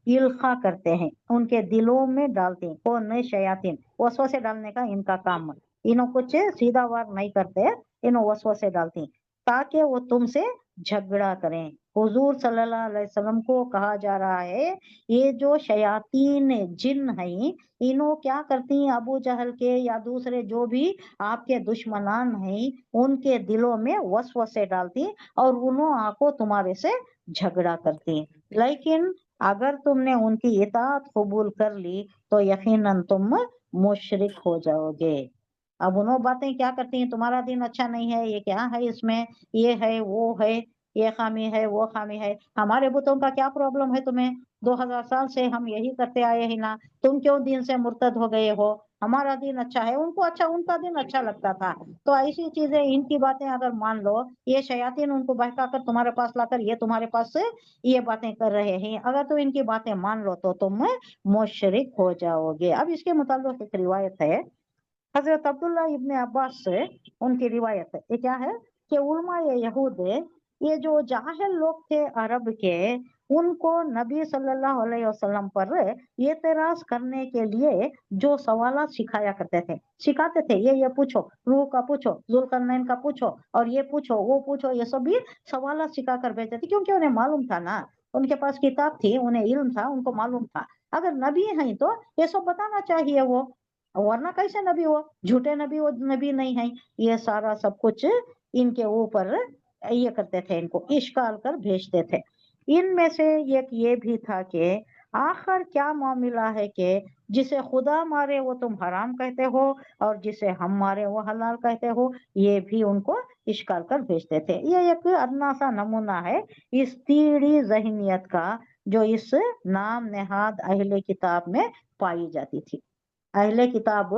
इल्खा करते हैं, उनके दिलों में डालते हैं। कौन है, शयातीन, वसवसे डालने का इनका काम, इन्हों कुछ सीधा वार नहीं करते, इन्हों वसवसे डालते हैं ताकि वो तुमसे झगड़ा करें। हुजूर सल्लल्लाहु अलैहि वसल्लम को कहा जा रहा है ये जो शयातीन जिन हैं इन्हों क्या करती हैं, अबू जहल के या दूसरे जो भी आपके दुश्मनान हैं उनके दिलों में वसवसे डालती और उन्हों आको तुम्हारे से झगड़ा करती। लेकिन अगर तुमने उनकी इताअत कबूल कर ली तो यकीनन तुम मुशरिक हो जाओगे। अब उन्हों बातें क्या करती हैं, तुम्हारा दिन अच्छा नहीं है, ये क्या है इसमें, ये है वो है, ये खामी है वो खामी है, हमारे बुतों का क्या प्रॉब्लम है तुम्हें, 2000 साल से हम यही करते आए हैं ना, तुम क्यों दीन से मुर्तद हो गए हो, हमारा दिन अच्छा है, उनको अच्छा, उनका दिन अच्छा लगता था। तो ऐसी चीजें, इनकी बातें अगर मान लो, ये शयातीन उनको बहका कर तुम्हारे पास लाकर ये तुम्हारे पास से ये बातें कर रहे हैं, अगर तुम इनकी बातें मान लो तो तुम मुशरिक हो जाओगे। अब इसके मुताल्लिक एक रिवायत है हजरत अब्दुल्ला इब्ने अब्बास से, उनकी रिवायत है, ये क्या है कि उलमा यहूद, ये जो जाहिल लोग थे अरब के, उनको नबी सल्लल्लाहु अलैहि वसल्लम पर एतराज करने के लिए जो सवालात सिखाते थे, ये पूछो, रूह का पूछो, जुल्करनैन का पूछो, और ये पूछो, वो पूछो, ये सब भी सवालात सिखा कर भेजते थे, क्योंकि उन्हें मालूम था ना, उनके पास किताब थी, उन्हें इल्म था, उनको मालूम था अगर नबी हैं तो ये सब बताना चाहिए वो, वरना कैसे नबी हो, झूठे नबी, वो नबी नहीं है। ये सारा सब कुछ इनके ऊपर ये करते थे, इनको इश्काल कर भेजते थे। इनमें से एक ये भी था कि आखिर क्या मामला है कि जिसे खुदा मारे वो तुम हराम कहते हो, और जिसे हम मारे वो हलाल कहते हो, ये भी उनको इश्काल कर भेजते थे। ये एक अदना सा नमूना है इस टीढ़ी ज़हनियत का, जो इस नाम नेहाद अहले किताब में पाई जाती थी। अहले किताब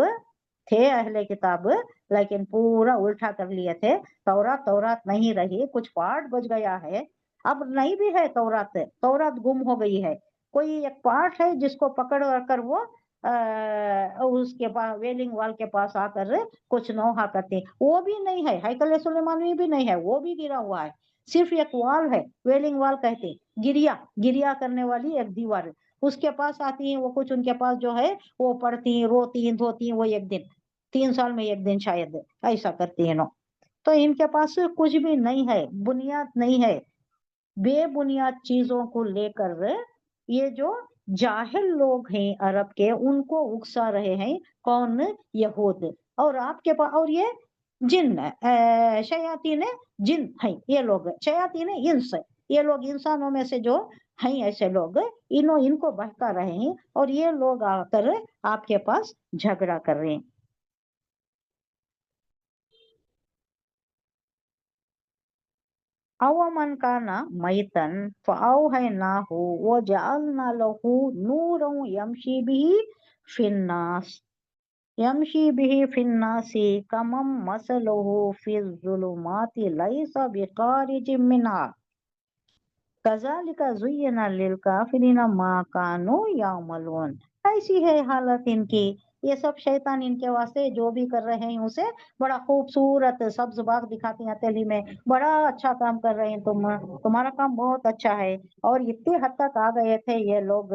थे, अहले किताब, लेकिन पूरा उल्टा कर लिए थे। तौरात तौरात नहीं रही, कुछ पार्ट बच गया है, अब नहीं भी है तौरात, तौरात गुम हो गई है। कोई एक पार्ट है जिसको पकड़ कर वो उसके पास वेलिंग वॉल के पास आकर कुछ नौहा करते, वो भी नहीं है। हैकल सुलेमान में भी नहीं है, वो भी गिरा हुआ है। सिर्फ एक वॉल है, वेलिंग वॉल कहते, गिरिया गिरिया करने वाली एक दीवार, उसके पास आती है वो, कुछ उनके पास जो है वो पढ़ती, रोती, धोती, वो एक दिन, 3 साल में एक दिन शायद ऐसा करती है नो। तो इनके पास कुछ भी नहीं है, बुनियाद नहीं है। बेबुनियाद चीजों को लेकर ये जो जाहिल लोग हैं अरब के, उनको उकसा रहे हैं, कौन? यहूद। और आपके पास, और ये जिन शयातीन जिन है, ये लोग शयातीन इंस, ये लोग इंसानों में से जो हैं ऐसे लोग, इनको बहका रहे हैं, और ये लोग आकर आपके पास झगड़ा कर रहे हैं। अवमन काना मैतन फ़अवहयनाहु वजअलना लहू नूरन यमशी बिही फिन्नासी कमम मसलहु फिज़्ज़ुलुमाति लैसा बिखारिजिम मिनहा कज़ालिका ज़ुय्यिना लिलकाफ़िरीना मा कानू यअमलून। ऐसी है हालत इनकी, ये सब शैतान इनके वास्ते जो भी कर रहे हैं उसे बड़ा खूबसूरत सब्ज बाग दिखाती हैं हथेली में, बड़ा अच्छा काम कर रहे हैं तुम, तुम्हारा काम बहुत अच्छा है। और इतने हद तक आ गए थे ये लोग,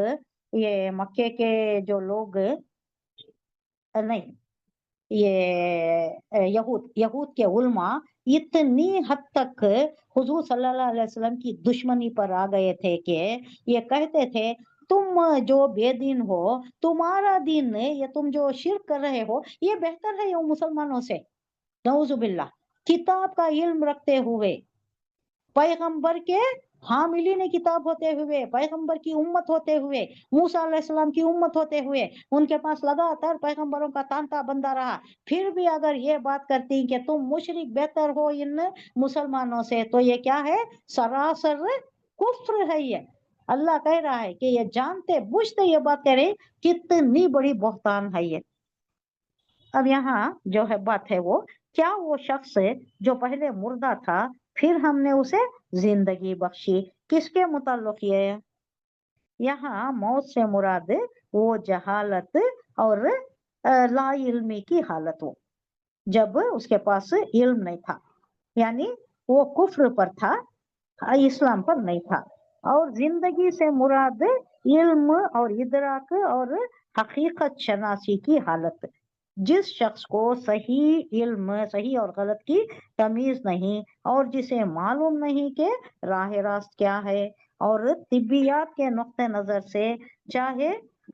ये मक्के के जो लोग, नहीं, ये यहूद यहूद के उलमा इतनी हद तक हुजूर सल्लल्लाहु अलैहि वसल्लम की दुश्मनी पर आ गए थे कि ये कहते थे, तुम जो बेदीन हो, तुम्हारा दिन, ये तुम जो शिर्क कर रहे हो, ये बेहतर है ये मुसलमानों से, नऊजुबिल्लाह। किताब का इल्म रखते हुए, पैगंबर के हामिलीन किताब होते हुए, पैगंबर की उम्मत होते हुए, मूसा अलैहिस्सलाम की उम्मत होते हुए, उनके पास लगातार पैगंबरों का तांता बंदा रहा, फिर भी अगर ये बात करती कि तुम मुशरिक बेहतर हो इन मुसलमानों से, तो ये क्या है? सरासर कुफ्र है ये। अल्लाह कह रहा है कि ये जानते बुझते ये बात कह रहे, कितनी बड़ी बहतान है ये। अब यहाँ जो है बात है वो, क्या वो शख्स जो पहले मुर्दा था, फिर हमने उसे जिंदगी बख्शी, किसके मुताल्लिक ये है? यहाँ मौत से मुराद वो जहालत और ला इल्मी की हालत हो, जब उसके पास इल्म नहीं था, यानी वो कुफ्र पर था, इस्लाम पर नहीं था। और जिंदगी से मुराद इल्म और इदराक और हकीकत शनासी की हालत। जिस शख्स को सही इल्म, सही और गलत की तमीज नहीं, और जिसे मालूम नहीं कि राह रास्त क्या है, और तिब्बियात के नुक्ते नजर से चाहे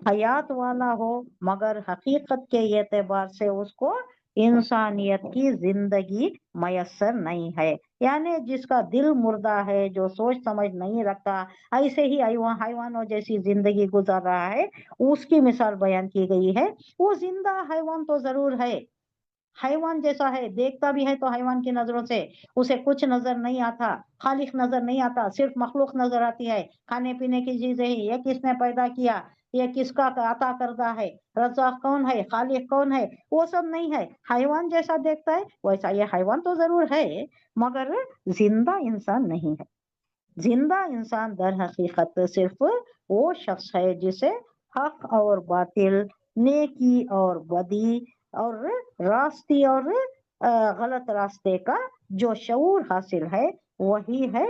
हयात वाला हो, मगर हकीकत के एतबार से उसको इंसानियत की जिंदगी मयसर नहीं है, यानी जिसका दिल मुर्दा है, जो सोच समझ नहीं रखता, ऐसे ही हैवानों जैसी जिंदगी गुजार रहा है, उसकी मिसाल बयान की गई है। वो जिंदा हैवान तो जरूर है, हैवान जैसा है, देखता भी है तो हैवान की नजरों से उसे कुछ नजर नहीं आता, खालिक नजर नहीं आता, सिर्फ मखलूक नजर आती है, खाने पीने की चीजें ही, ये किसने पैदा किया, ये किसका अता करता है, रज़ाक कौन है, खालिक कौन है, वो सब नहीं है। हैवान जैसा देखता है वैसा ये हैवान तो जरूर है, मगर जिंदा इंसान नहीं है। जिंदा इंसान दर हकीकत सिर्फ वो शख्स है जिसे हक और बातिल, नेकी और बदी और रास्ती और गलत रास्ते का जो शऊर हासिल है वही है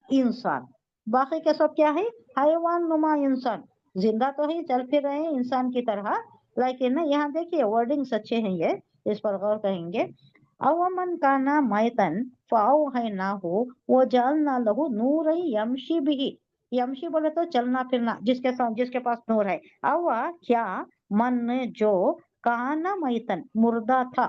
इंसान। बाकी के सब क्या है, हैवान नुमा इंसान। जिंदा तो ही चल फिर रहे हैं इंसान की तरह, लेकिन यहाँ देखिए वर्डिंग्स अच्छे हैं, ये इस पर गौर करेंगे। अवमन काना मैतन फाओ है ना हो वो जलना लहू नूर यमशी भी। यमशी बोले तो चलना फिरना, जिसके साथ जिसके पास नूर है। अवा क्या, मन जो, काना मैतन मुर्दा था,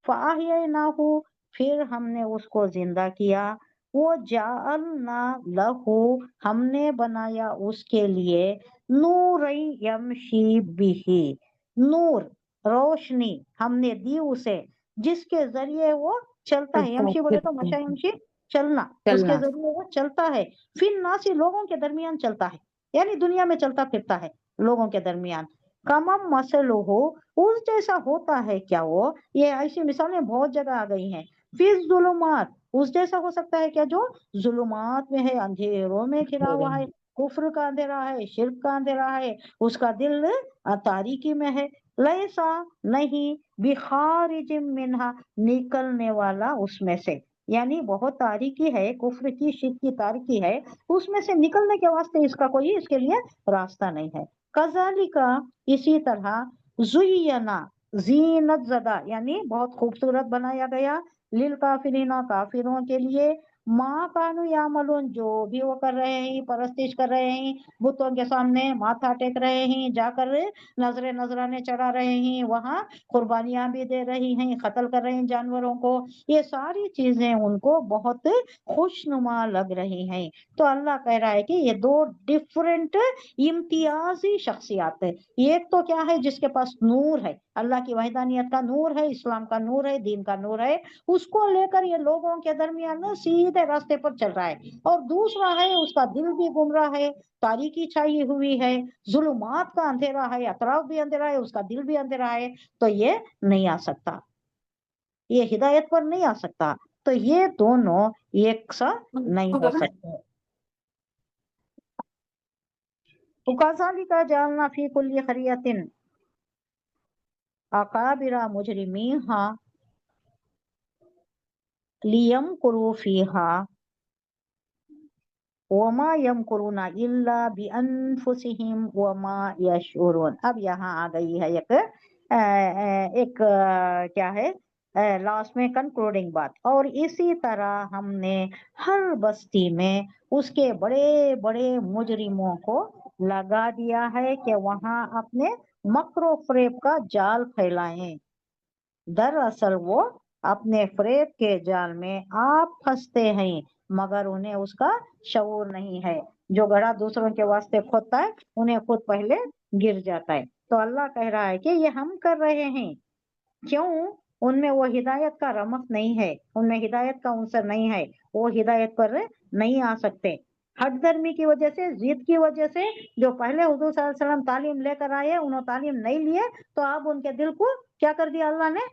फाहिया ना हो फिर हमने उसको जिंदा किया, वो जालना लहू हमने बनाया उसके लिए, नूर यमशी बिही, नूर रोशनी हमने दी उसे जिसके जरिए वो चलता है। यमशी बोले तो मशा यमशी चलना, उसके जरिए वो चलता है। फिर नासी लोगों के दरमियान चलता है, यानी दुनिया में चलता फिरता है लोगों के दरमियान। कमम मसलो हो उस जैसा होता है क्या वो, ये ऐसी मिसालें बहुत जगह आ गई हैं। फिर जुलुमात उस जैसा हो सकता है क्या जो जुलुमात में है, अंधेरों में घिरा हुआ है, कुफ्र का अंधेरा है, शिर्क का अंधेरा है, उसका दिल तारीकी में है। लैसा नहीं, बिखारिज मिन्हा निकलने वाला उसमें से, यानी बहुत तारीकी है, कुफ्र की शिर्क की तारीकी है, उसमें से निकलने के वास्ते इसका कोई इसके लिए रास्ता नहीं है। कज़ालिका इसी तरह, जुय्यना जीनत ज़दा यानी बहुत खूबसूरत बनाया गया, लिल काफिरीना काफिरों के लिए, माँ कानू यामलून जो भी वो कर रहे हैं, परस्तिश कर रहे हैं, बुतों के सामने माथा टेक रहे हैं, जाकर नजरे नजराने चढ़ा रहे हैं, वहाँ कुर्बानियां भी दे रही हैं, कत्ल कर रहे हैं जानवरों को, ये सारी चीजें उनको बहुत खुशनुमा लग रही हैं। तो अल्लाह कह रहा है कि ये दो डिफरेंट इम्तियाजी शख्सियात है। एक तो क्या है जिसके पास नूर है, अल्लाह की वहदानियत का नूर है, इस्लाम का नूर है, दीन का नूर है, उसको लेकर ये लोगों के दरमियान में सीधे रास्ते पर चल रहा है। और दूसरा है उसका दिल भी गुमराह है, तारीकी छाई हुई है, जुल्मात का अंधेरा है, अतराफ भी अंधेरा है, उसका दिल भी अंधेरा है, तो ये नहीं आ सकता, ये हिदायत पर नहीं आ सकता। तो ये दोनों एक सा नहीं हो सकते। उकाज़ालिका जालना फी कुल्ली क़रियतिन अकाबिरा मुजरिमीहा लियमकुरू फीहा वमा यमकुरूना इल्ला बिअनफुसिहिम वमा यशउरून। अब यहाँ आ गई है एक क्या है लास्ट में कंक्लूडिंग बात। और इसी तरह हमने हर बस्ती में उसके बड़े बड़े मुजरिमों को लगा दिया है कि वहां अपने मक्रो फरेब का जाल फैलाएं। दरअसल वो अपने फरेब के जाल में आप फंसते हैं, मगर उन्हें उसका शऊर नहीं है। जो घड़ा दूसरों के वास्ते खोदता है उन्हें खुद पहले गिर जाता है। तो अल्लाह कह रहा है कि ये हम कर रहे हैं, क्यों? उनमें वो हिदायत का रमक नहीं है, उनमें हिदायत का उनसर नहीं है, वो हिदायत पर नहीं आ सकते। हट धर्मी की वजह से, जिद की वजह से, जो पहले हुजूर सल्लल्लाहु अलैहि वसल्लम तालीम लेकर आए उन्होंने तालीम नहीं लिए, तो अब उनके दिल को क्या कर दिया अल्लाह ने?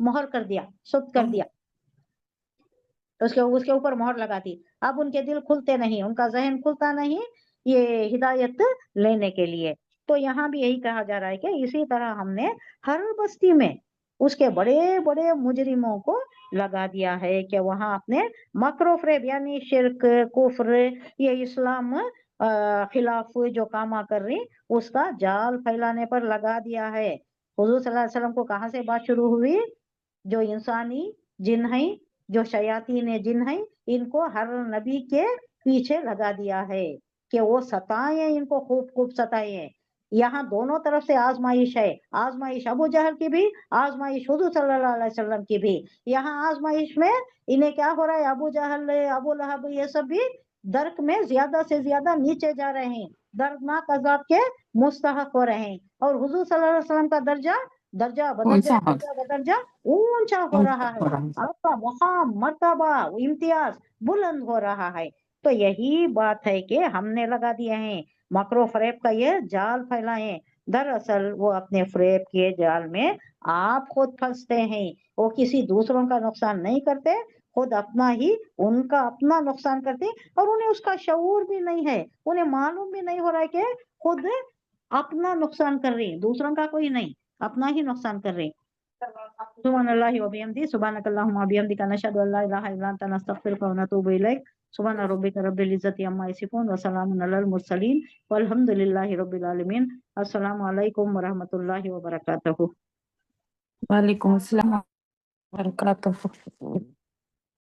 मोहर कर दिया, सुक्त कर दिया, उसके ऊपर मोहर लगा दी। अब उनके दिल खुलते नहीं, उनका जहन खुलता नहीं ये हिदायत लेने के लिए। तो यहाँ भी यही कहा जा रहा है कि इसी तरह हमने हर बस्ती में उसके बड़े बड़े मुजरिमों को लगा दिया है कि वहां अपने मकरो फरेब यानी शिरक, कुफ्र, ये इस्लाम खिलाफ जो कामा कर रही उसका जाल फैलाने पर लगा दिया है। हुजूर सल्लल्लाहु अलैहि वसल्लम को कहाँ से बात शुरू हुई? जो इंसानी जिन है, जो शयातीन जिन है, इनको हर नबी के पीछे लगा दिया है कि वो सताएं, इनको खूब खूब सताएं। यहाँ दोनों तरफ से आजमाइश है, आजमाइश अबू जहल की भी, आजमाइश हुजूर सल्लल्लाहु अलैहि वसल्लम की भी। यहाँ आजमाइश में इन्हें क्या हो रहा है, अबू जहल, अबू लहब, ये सब भी दर्क में ज्यादा से ज्यादा नीचे जा रहे हैं, दर्दनाक अजाब के मुस्तहक हो रहे हैं। और हुजूर सल्लल्लाहु अलैहि वसल्लम का दर्जा बदर्जा ऊंचा हो रहा है, आपका मुकाम, मर्तबा, इम्तियाज बुलंद हो रहा है। تو یہی بات ہے کہ ہم نے لگا دیا ہے مکر و فریب کا یہ جال پھیلائے، دراصل وہ اپنے فریب کے جال میں آپ خود پھنستے ہیں، وہ کسی دوسروں کا نقصان نہیں کرتے، خود اپنا ہی ان کا اپنا نقصان کرتے، اور انہیں اس کا شعور بھی نہیں ہے، انہیں معلوم بھی نہیں ہو رہا ہے کہ خود اپنا نقصان کر رہی، دوسروں کا کوئی نہیں، اپنا ہی نقصان کر رہی۔ سبحان اللہ و بحمدہ، سبحانک اللہم و بحمدک، نشہد ان لا الہ الا انت، نستغفرک و نتوب الیک۔ سبحان ربک رب العزت عما یصفون وسلام علی المرسلین والحمد للہ رب العالمین۔ السلام علیکم ورحمۃ اللہ وبرکاتہ۔
وعلیکم السلام ورحمۃ اللہ وبرکاتہ۔